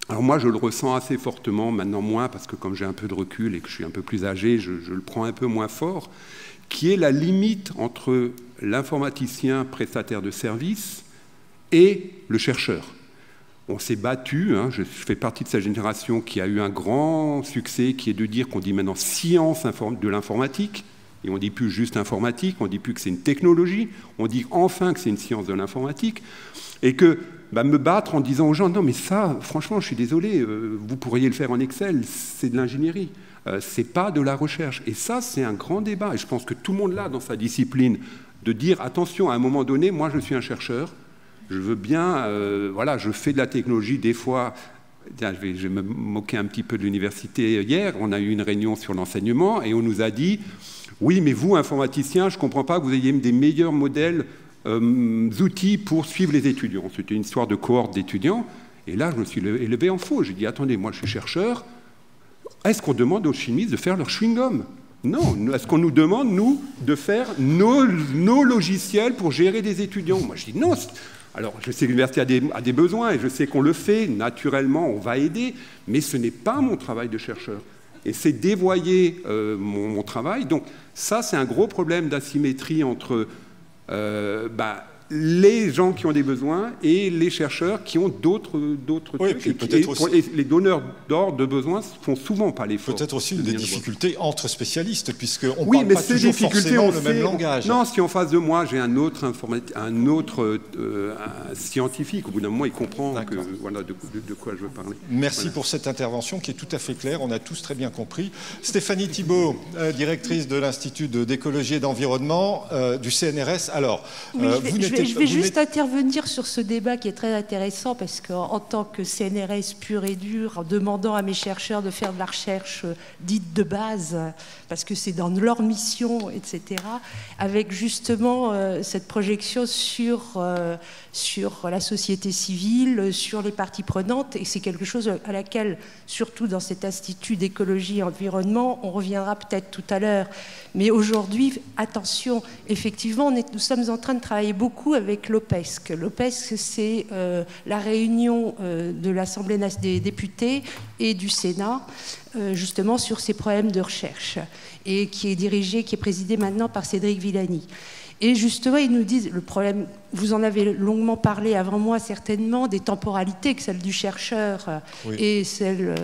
Alors moi, je le ressens assez fortement, maintenant moins, parce que comme j'ai un peu de recul et que je suis un peu plus âgé, je le prends un peu moins fort, qui est la limite entre l'informaticien prestataire de service et le chercheur. On s'est battu, hein, je fais partie de cette génération qui a eu un grand succès, qui est de dire qu'on dit maintenant science de l'informatique, et on ne dit plus juste informatique, on ne dit plus que c'est une technologie, on dit enfin que c'est une science de l'informatique, et que me battre en disant aux gens, non mais ça, franchement, je suis désolé, vous pourriez le faire en Excel, c'est de l'ingénierie, c'est pas de la recherche. Et ça, c'est un grand débat, et je pense que tout le monde l'a dans sa discipline, de dire, attention, à un moment donné, moi je suis un chercheur, je veux bien, voilà, je fais de la technologie, des fois, tiens, je vais me moquer un petit peu de l'université hier, on a eu une réunion sur l'enseignement, et on nous a dit, oui, mais vous, informaticiens, je ne comprends pas que vous ayez des meilleurs modèles outils pour suivre les étudiants. C'était une histoire de cohorte d'étudiants. Et là, je me suis élevé en faux. J'ai dit, attendez, moi je suis chercheur. Est-ce qu'on demande aux chimistes de faire leur chewing-gum? Non. Est-ce qu'on nous demande, nous, de faire nos logiciels pour gérer des étudiants? Moi, je dis non. Alors, je sais que l'université a des besoins et je sais qu'on le fait. Naturellement, on va aider. Mais ce n'est pas mon travail de chercheur. Et c'est dévoyer mon travail. Donc, ça, c'est un gros problème d'asymétrie entre les gens qui ont des besoins et les chercheurs qui ont d'autres trucs. Et les donneurs d'ordre de besoins font souvent pas l'effort. Peut-être aussi des difficultés entre spécialistes, puisqu'on parle pas toujours forcément le même langage. Non, si en face de moi, j'ai un autre scientifique, au bout d'un moment, il comprend voilà, de quoi je veux parler. Merci pour cette intervention qui est tout à fait claire. On a tous très bien compris. Stéphanie Thibault, directrice de l'Institut d'écologie et d'environnement du CNRS. Alors, je vais juste intervenir sur ce débat qui est très intéressant parce qu'en tant que CNRS pur et dur, en demandant à mes chercheurs de faire de la recherche dite de base, parce que c'est dans leur mission, etc., avec justement cette projection sur la société civile, sur les parties prenantes, et c'est quelque chose à laquelle, surtout dans cet Institut d'écologie et environnement, on reviendra peut-être tout à l'heure. Mais aujourd'hui, attention, effectivement, nous sommes en train de travailler beaucoup avec l'OPESC. L'OPESC, c'est la réunion de l'Assemblée des députés et du Sénat, justement sur ces problèmes de recherche, et qui est présidé maintenant par Cédric Villani. Et justement, ils nous disent, le problème, vous en avez longuement parlé avant moi certainement, des temporalités, que celle du chercheur et celle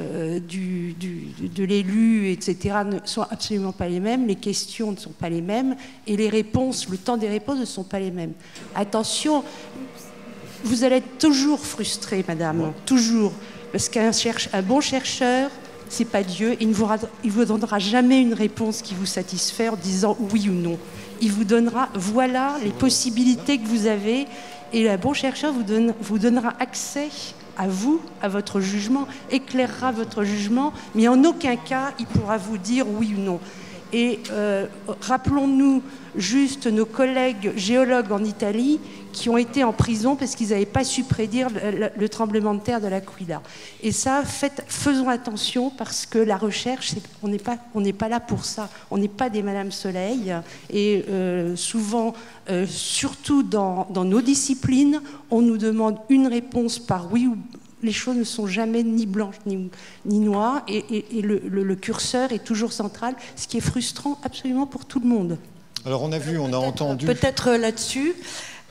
de l'élu, etc., ne sont absolument pas les mêmes, les questions ne sont pas les mêmes, et les réponses, le temps des réponses ne sont pas les mêmes. Attention, vous allez être toujours frustré, madame, toujours, parce qu'un bon chercheur, c'est pas Dieu, il ne vous donnera jamais une réponse qui vous satisfait en disant oui ou non. Il vous donnera, voilà les possibilités que vous avez, et un bon chercheur vous donnera accès à vous, à votre jugement, éclairera votre jugement, mais en aucun cas il pourra vous dire oui ou non. Et rappelons-nous juste nos collègues géologues en Italie qui ont été en prison parce qu'ils n'avaient pas su prédire le tremblement de terre de l'Aquila. Et ça, faisons attention, parce que la recherche, on n'est pas là pour ça. On n'est pas des Madame Soleil. Et souvent, surtout dans nos disciplines, on nous demande une réponse par oui ou les choses ne sont jamais ni blanches ni noires, et le curseur est toujours central, ce qui est frustrant absolument pour tout le monde. Alors on a entendu... Peut-être là-dessus,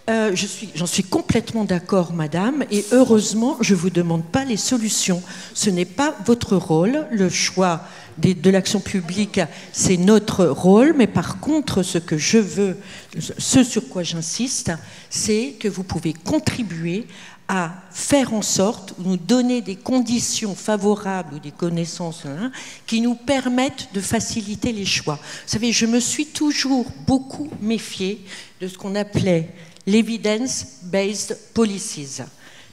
j'en suis complètement d'accord, madame, et heureusement, je ne vous demande pas les solutions. Ce n'est pas votre rôle, le choix de l'action publique, c'est notre rôle, mais par contre, ce sur quoi j'insiste, c'est que vous pouvez contribuer à faire en sorte, nous donner des conditions favorables ou des connaissances qui nous permettent de faciliter les choix. Vous savez, je me suis toujours beaucoup méfiée de ce qu'on appelait l'evidence-based policies.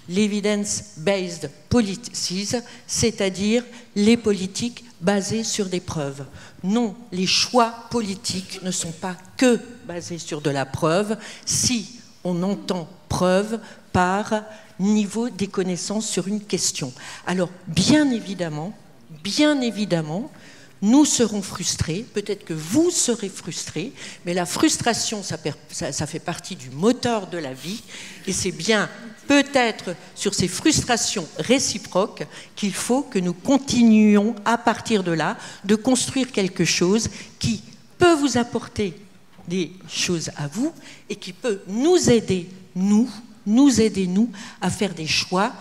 L'evidence-based policies, c'est-à-dire les politiques basées sur des preuves. Non, les choix politiques ne sont pas que basés sur de la preuve, si on entend preuve par niveau des connaissances sur une question. Alors, bien évidemment, nous serons frustrés, peut-être que vous serez frustrés, mais la frustration, ça fait partie du moteur de la vie, et c'est bien peut-être sur ces frustrations réciproques qu'il faut que nous continuions à partir de là, de construire quelque chose qui peut vous apporter des choses à vous et qui peut nous aider, nous à faire des choix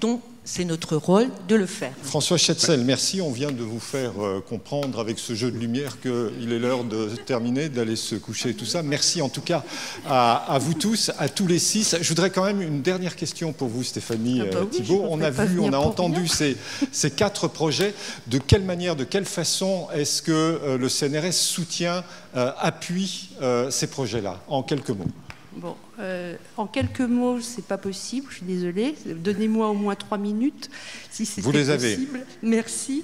dont c'est notre rôle de le faire. François Schetzel, merci. On vient de vous faire comprendre avec ce jeu de lumière qu'il est l'heure de terminer, d'aller se coucher et tout ça. Merci en tout cas à vous tous, à tous les 6. Je voudrais quand même une dernière question pour vous, Stéphanie Thibault. On a entendu ces 4 projets. De quelle manière, de quelle façon est-ce que le CNRS soutient, appuie ces projets-là, en quelques mots? Bon, en quelques mots, c'est pas possible, je suis désolée. Donnez-moi au moins 3 minutes, si c'est possible. Vous les avez. Merci.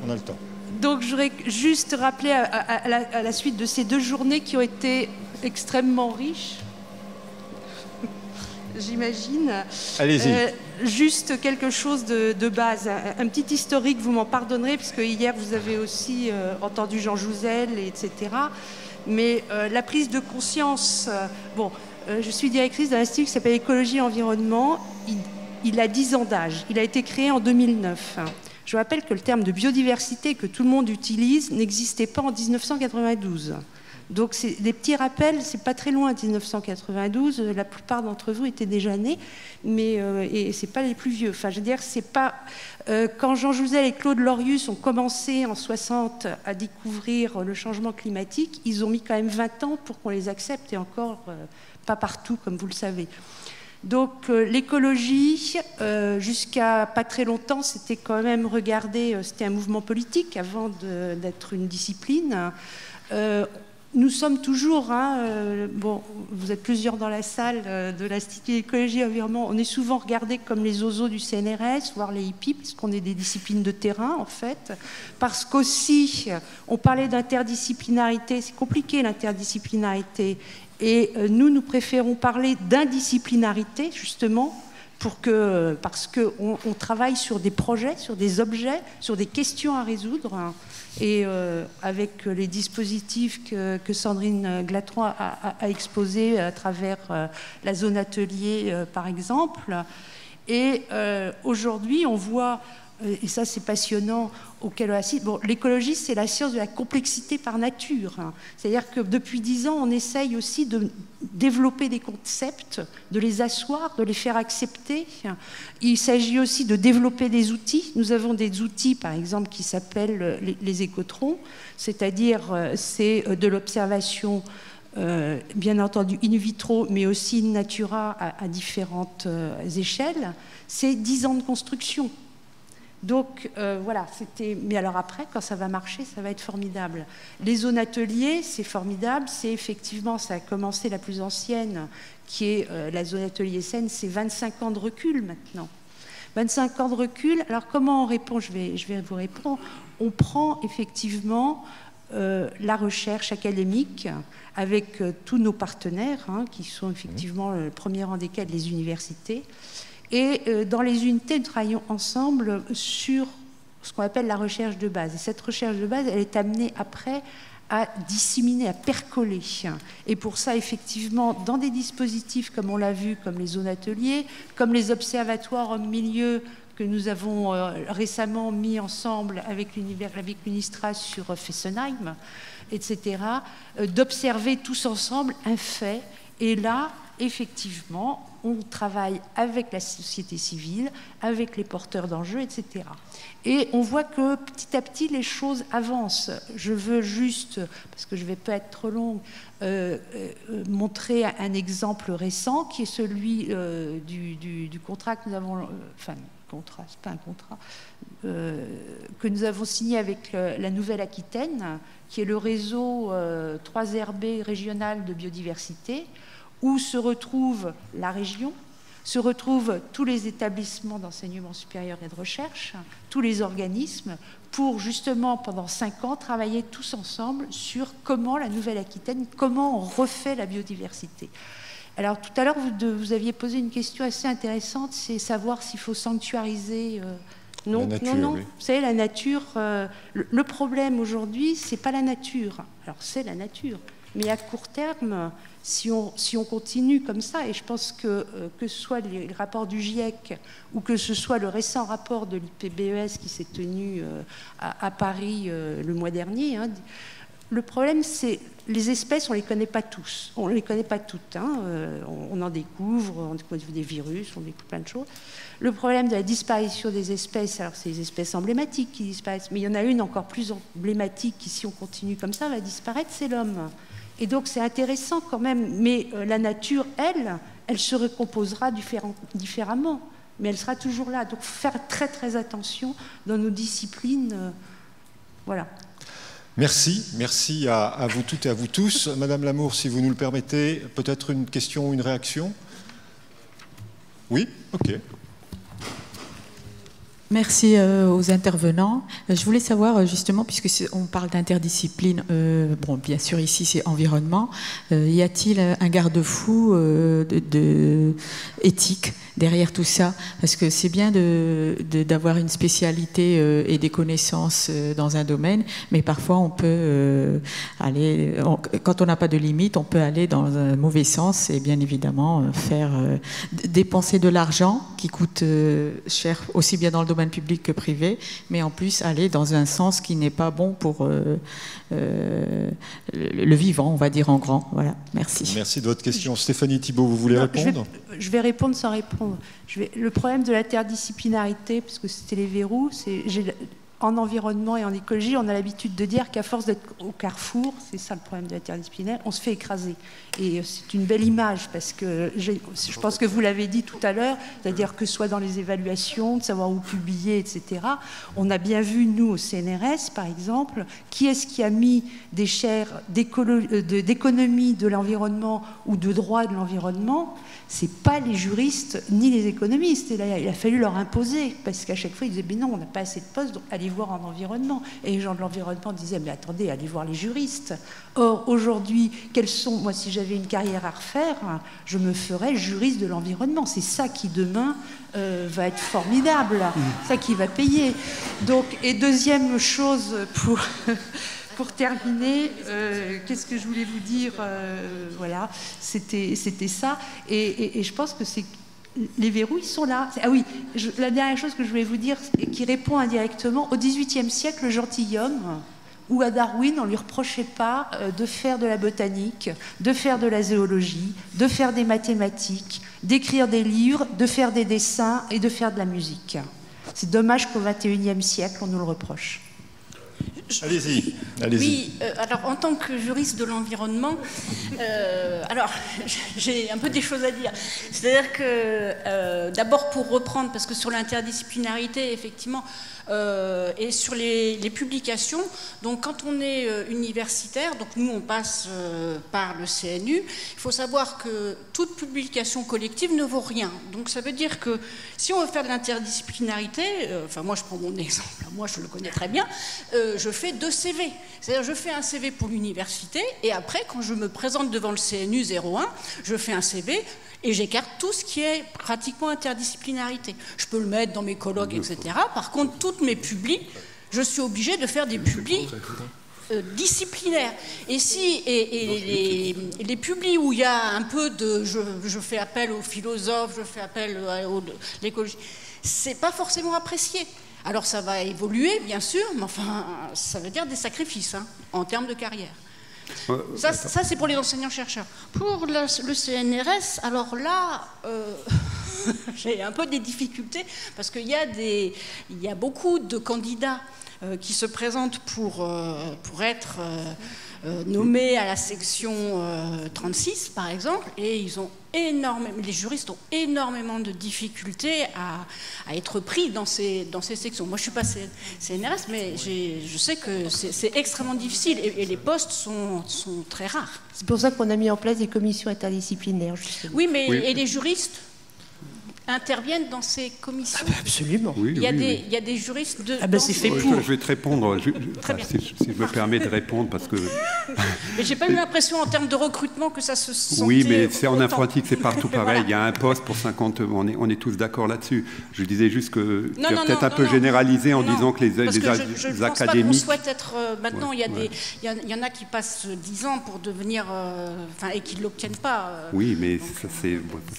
On a le temps. Donc, je voudrais juste rappeler à la suite de ces 2 journées qui ont été extrêmement riches, j'imagine. Allez-y. Juste quelque chose de base, un petit historique, vous m'en pardonnerez, parce que hier, vous avez aussi entendu Jean Jouzel, etc., mais la prise de conscience, je suis directrice d'un institut qui s'appelle Écologie et Environnement, il a 10 ans d'âge, il a été créé en 2009. Je rappelle que le terme de biodiversité que tout le monde utilise n'existait pas en 1992. Donc des petits rappels, c'est pas très loin, 1992, la plupart d'entre vous étaient déjà nés, mais et c'est pas les plus vieux. Enfin, je veux dire, c'est pas quand Jean Jouzel et Claude Lorius ont commencé en 60 à découvrir le changement climatique, ils ont mis quand même 20 ans pour qu'on les accepte, et encore pas partout, comme vous le savez. Donc l'écologie, jusqu'à pas très longtemps, c'était quand même regardé, c'était un mouvement politique avant d'être une discipline. Nous sommes toujours, bon, vous êtes plusieurs dans la salle de l'Institut d'écologie et environnement, on est souvent regardés comme les ozos du CNRS, voire les hippies, puisqu'on est des disciplines de terrain en fait, parce qu'aussi, on parlait d'interdisciplinarité, c'est compliqué l'interdisciplinarité, et nous préférons parler d'indisciplinarité justement, parce qu'on travaille sur des projets, sur des objets, sur des questions à résoudre. Et avec les dispositifs que Sandrine Glatron a exposés à travers la zone atelier, par exemple. Et aujourd'hui, on voit, et ça c'est passionnant, bon, l'écologie, c'est la science de la complexité par nature. C'est-à-dire que depuis 10 ans, on essaye aussi de développer des concepts, de les asseoir, de les faire accepter. Il s'agit aussi de développer des outils. Nous avons des outils, par exemple, qui s'appellent les écotrons, c'est-à-dire c'est de l'observation, bien entendu in vitro, mais aussi in natura à différentes échelles. C'est 10 ans de construction. Donc voilà, c'était. Mais alors après, quand ça va marcher, ça va être formidable. Les zones ateliers, c'est formidable. C'est effectivement, ça a commencé la plus ancienne, qui est la zone atelier Seine, c'est 25 ans de recul maintenant. 25 ans de recul. Alors comment on répond ? Je vais vous répondre. On prend effectivement la recherche académique avec tous nos partenaires, qui sont effectivement le premier rang desquels les universités. Et dans les unités, nous travaillons ensemble sur ce qu'on appelle la recherche de base. Et cette recherche de base, elle est amenée après à disséminer, à percoler. Et pour ça, effectivement, dans des dispositifs, comme on l'a vu, comme les zones ateliers, comme les observatoires en milieu que nous avons récemment mis ensemble avec l'UNISTRA sur Fessenheim, etc., d'observer tous ensemble un fait. Et là, effectivement, on travaille avec la société civile, avec les porteurs d'enjeux, etc. Et on voit que petit à petit, les choses avancent. Je veux juste, parce que je ne vais pas être trop longue, montrer un exemple récent, qui est celui du contrat que nous avons... enfin, contrat, c'est pas un contrat, que nous avons signé avec la Nouvelle-Aquitaine, qui est le réseau 3RB régional de biodiversité, où se retrouve la région, se retrouvent tous les établissements d'enseignement supérieur et de recherche, tous les organismes, pour justement, pendant 5 ans, travailler tous ensemble sur comment la Nouvelle-Aquitaine, comment on refait la biodiversité. Alors, tout à l'heure, vous aviez posé une question assez intéressante, c'est savoir s'il faut sanctuariser... Non, nature, non. Oui. Vous savez, la nature, le problème aujourd'hui, c'est pas la nature. Alors, c'est la nature. Mais à court terme, si on continue comme ça, et je pense que ce soit les rapports du GIEC ou que ce soit le récent rapport de l'IPBES qui s'est tenu à Paris le mois dernier, le problème, c'est les espèces, on ne les connaît pas tous. On ne les connaît pas toutes. On en découvre, on découvre des virus, on découvre plein de choses. Le problème de la disparition des espèces, alors c'est les espèces emblématiques qui disparaissent, mais il y en a une encore plus emblématique qui, si on continue comme ça, va disparaître, c'est l'homme. Et donc c'est intéressant quand même, mais la nature, elle se recomposera différemment, mais elle sera toujours là. Donc faire très très attention dans nos disciplines. Voilà. Merci à vous toutes et à vous tous. Madame Lamour, si vous nous le permettez, peut-être une question ou une réaction ? Oui ? Ok. Merci aux intervenants. Je voulais savoir justement, puisque on parle d'interdiscipline, bon, bien sûr ici c'est environnement, y a-t-il un garde-fou éthique derrière tout ça? Parce que c'est bien d'avoir une spécialité et des connaissances dans un domaine, mais parfois on peut aller, quand on n'a pas de limite, on peut aller dans un mauvais sens et bien évidemment faire dépenser de l'argent qui coûte cher aussi bien dans le domaine domaine public que privé, mais en plus aller dans un sens qui n'est pas bon pour le vivant, on va dire en grand. Voilà, merci. Merci de votre question. Stéphanie Thibault, vous voulez répondre? Je vais répondre sans répondre. Le problème de l'interdisciplinarité, puisque c'était les verrous, en environnement et en écologie, on a l'habitude de dire qu'à force d'être au carrefour, c'est ça le problème de l'interdisciplinaire, on se fait écraser. Et c'est une belle image, parce que je pense que vous l'avez dit tout à l'heure, c'est-à-dire que soit dans les évaluations, de savoir où publier, etc., on a bien vu, nous, au CNRS, par exemple, qui est-ce qui a mis des chaires d'économie de l'environnement ou de droit de l'environnement. C'est pas les juristes ni les économistes. Et là, il a fallu leur imposer, parce qu'à chaque fois, ils disaient « mais non, on n'a pas assez de postes, donc allez voir en environnement ». Et les gens de l'environnement disaient « mais attendez, allez voir les juristes ». Or, aujourd'hui, moi, si j'avais une carrière à refaire, je me ferais juriste de l'environnement. C'est ça qui, demain, va être formidable, ça qui va payer. Donc, et deuxième chose pour terminer, qu'est-ce que je voulais vous dire, voilà, c'était ça. Et je pense que les verrous, ils sont là. Ah oui, la dernière chose que je voulais vous dire, qui répond indirectement, au XVIIIe siècle, le gentilhomme, ou à Darwin, on ne lui reprochait pas de faire de la botanique, de faire de la zoologie, de faire des mathématiques, d'écrire des livres, de faire des dessins et de faire de la musique. C'est dommage qu'au XXIe siècle, on nous le reproche. Allez-y. Oui, alors en tant que juriste de l'environnement, alors j'ai un peu des choses à dire. C'est-à-dire que, d'abord pour reprendre, parce que sur l'interdisciplinarité, effectivement, et sur les publications, donc quand on est universitaire, donc nous on passe par le CNU, il faut savoir que toute publication collective ne vaut rien. Donc ça veut dire que si on veut faire de l'interdisciplinarité, enfin moi je prends mon exemple, moi je le connais très bien, je fais 2 CV. C'est-à-dire je fais un CV pour l'université et après quand je me présente devant le CNU 01, je fais un CV et j'écarte tout ce qui est pratiquement interdisciplinarité. Je peux le mettre dans mes colloques, etc. Par contre, toutes mes publis, je suis obligée de faire des publis disciplinaires. Et les publis où il y a un peu de... Je fais appel aux philosophes, je fais appel à l'écologie, c'est pas forcément apprécié. Alors ça va évoluer, bien sûr, mais enfin, ça veut dire des sacrifices en termes de carrière. Ça c'est pour les enseignants-chercheurs. Pour le CNRS, alors là, j'ai un peu des difficultés, parce qu'il y a beaucoup de candidats qui se présentent pour être nommés à la section 36, par exemple, et les juristes ont énormément de difficultés à être pris dans ces sections. Moi, je ne suis pas CNRS, mais je sais que c'est extrêmement difficile et les postes sont très rares. C'est pour ça qu'on a mis en place des commissions interdisciplinaires, justement. Oui, mais et les juristes interviennent dans ces commissions. Absolument. Oui, il y a des juristes de... c'est fait pour. Je vais te répondre, si je me permets de répondre, parce que... Mais j'ai pas eu l'impression en termes de recrutement que ça se sentait... Oui, mais c'est en informatique, c'est partout pareil. Voilà. Il y a un poste pour 50... On est tous d'accord là-dessus. Je disais juste que tu as peut-être un peu généralisé en disant que les académiques... Pense pas qu'on souhaite être... Maintenant, il y en a qui passent 10 ans pour devenir... et qui ne l'obtiennent pas. Oui, mais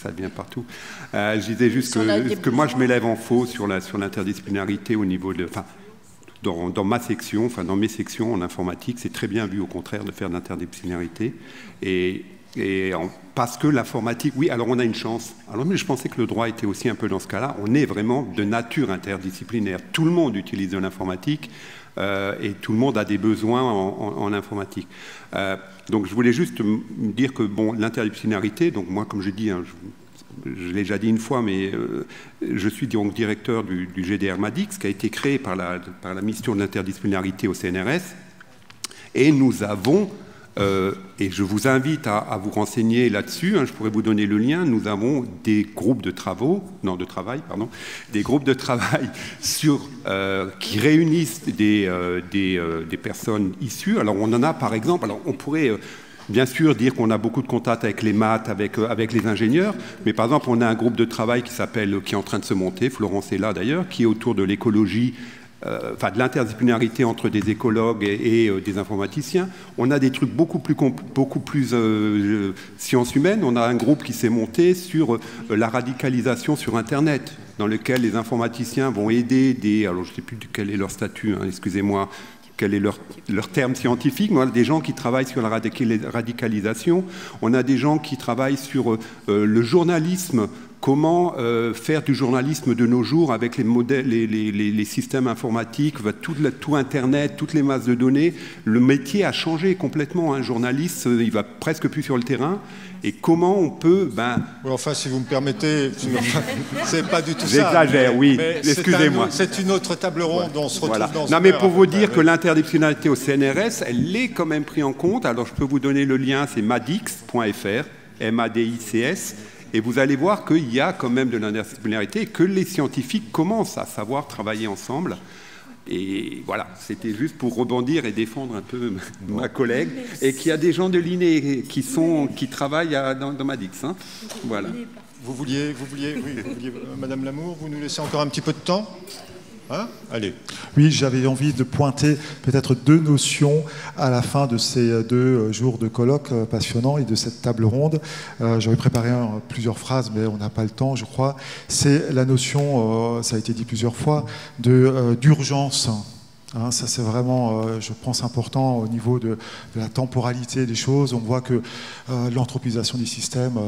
ça vient partout. Je disais juste que moi je m'élève en faux sur l'interdisciplinarité au niveau de... Dans ma section, dans mes sections en informatique, c'est très bien vu au contraire de faire de l'interdisciplinarité. Parce que l'informatique, oui, alors on a une chance. Alors, mais je pensais que le droit était aussi un peu dans ce cas-là. On est vraiment de nature interdisciplinaire. Tout le monde utilise de l'informatique et tout le monde a des besoins en informatique. Donc je voulais juste dire que l'interdisciplinarité, donc moi comme je dis, je l'ai déjà dit une fois, mais je suis donc directeur du GDR Madix, qui a été créé par la mission de l'interdisciplinarité au CNRS. Et nous avons, et je vous invite à vous renseigner là-dessus, je pourrais vous donner le lien, nous avons des groupes de travail qui réunissent des personnes issues. Alors on en a par exemple, on pourrait... Bien sûr, dire qu'on a beaucoup de contacts avec les maths, avec les ingénieurs, mais par exemple, on a un groupe de travail qui est en train de se monter, Florence est là d'ailleurs, qui est autour de l'écologie enfin de l'interdisciplinarité entre des écologues et des informaticiens. On a des trucs beaucoup plus sciences humaines. On a un groupe qui s'est monté sur la radicalisation sur Internet, dans lequel les informaticiens vont aider alors je ne sais plus quel est leur statut, hein, excusez-moi, quel est leur terme scientifique. On a des gens qui travaillent sur la radicalisation. On a des gens qui travaillent sur le journalisme. Comment faire du journalisme de nos jours avec les modèles, les systèmes informatiques, tout Internet, toutes les masses de données. Le métier a changé complètement. Un journaliste, il va presque plus sur le terrain. Et comment on peut... Oui, enfin, si vous me permettez, c'est pas du tout ça. J'exagère, oui, excusez-moi. C'est une autre table ronde dont on se retrouve dans ce... Non, mais pour vous dire que l'interdisciplinarité au CNRS, elle est quand même prise en compte. Alors, je peux vous donner le lien, c'est madix.fr, MADICS. Et vous allez voir qu'il y a quand même de l'interdisciplinarité et que les scientifiques commencent à savoir travailler ensemble. Et voilà, c'était juste pour rebondir et défendre un peu ma collègue. Et qu'il y a des gens de l'INE qui travaillent dans Madix. Hein. Voilà. Vous vouliez, Madame Lamour, vous nous laissez encore un petit peu de temps ? Hein ? Allez. Oui, j'avais envie de pointer peut-être deux notions à la fin de ces 2 jours de colloque passionnants et de cette table ronde. J'avais préparé plusieurs phrases, mais on n'a pas le temps, je crois. C'est la notion, ça a été dit plusieurs fois, d'urgence. Hein, ça c'est vraiment, je pense, important au niveau de la temporalité des choses. On voit que l'anthropisation des systèmes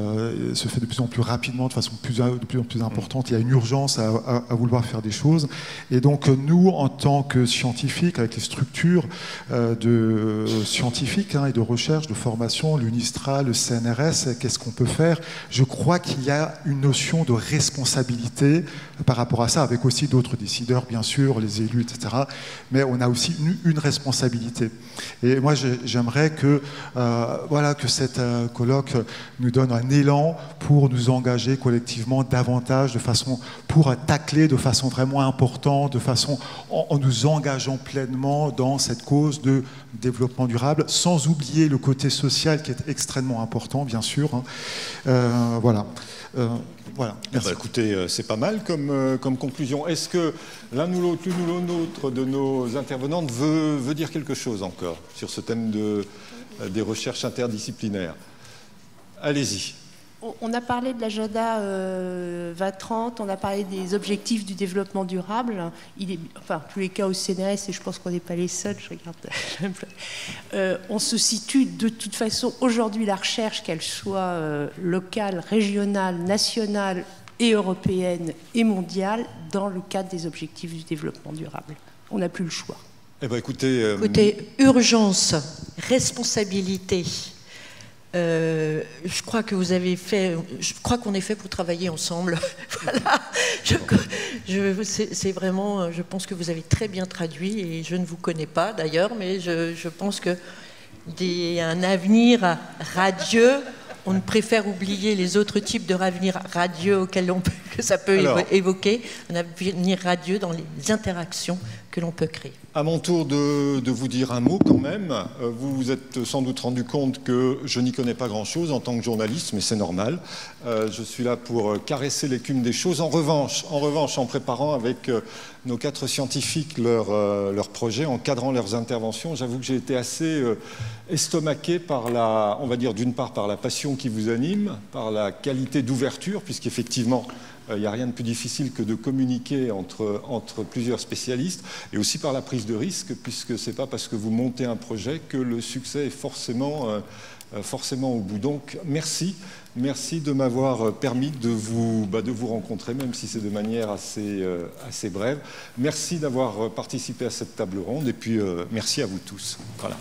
se fait de plus en plus rapidement, de façon de plus en plus importante. Il y a une urgence à vouloir faire des choses. Et donc nous, en tant que scientifiques, avec les structures de scientifiques et de recherche, de formation, l'UNISTRA, le CNRS, qu'est-ce qu'on peut faire ? Je crois qu'il y a une notion de responsabilité par rapport à ça, avec aussi d'autres décideurs, bien sûr, les élus, etc. Mais on a aussi une responsabilité. Et moi, j'aimerais que, que cette colloque nous donne un élan pour nous engager collectivement davantage, pour tacler de façon vraiment importante, en nous engageant pleinement dans cette cause de développement durable, sans oublier le côté social qui est extrêmement important, bien sûr. Hein. Voilà. Merci. Écoutez, c'est pas mal comme conclusion. Est-ce que l'une ou l'autre de nos intervenantes veut dire quelque chose encore sur ce thème des recherches interdisciplinaires ? Allez-y. On a parlé de l'agenda 2030, on a parlé des objectifs du développement durable. En tous les cas au CNRS, et je pense qu'on n'est pas les seuls, je regarde. On se situe de toute façon, aujourd'hui, la recherche, qu'elle soit locale, régionale, nationale et européenne et mondiale, dans le cadre des objectifs du développement durable. On n'a plus le choix. Eh bien, écoutez, urgence, responsabilité. Je crois que vous avez fait. Je crois qu'on est fait pour travailler ensemble. Voilà. C'est vraiment. Je pense que vous avez très bien traduit et je ne vous connais pas d'ailleurs, mais je pense que un avenir radieux. On préfère oublier les autres types de avenir radieux que ça peut évoquer. Un avenir radieux dans les interactions que l'on peut créer. À mon tour de vous dire un mot quand même. Vous vous êtes sans doute rendu compte que je n'y connais pas grand-chose en tant que journaliste, mais c'est normal. Je suis là pour caresser l'écume des choses. En revanche, en préparant avec nos 4 scientifiques leur projet, en cadrant leurs interventions, j'avoue que j'ai été assez estomaqué par on va dire d'une part par la passion qui vous anime, par la qualité d'ouverture, puisqu'effectivement, il n'y a rien de plus difficile que de communiquer entre plusieurs spécialistes, et aussi par la prise de risque, puisque ce n'est pas parce que vous montez un projet que le succès est forcément au bout. Donc merci de m'avoir permis de vous rencontrer, même si c'est de manière assez brève. Merci d'avoir participé à cette table ronde, et puis merci à vous tous. Voilà.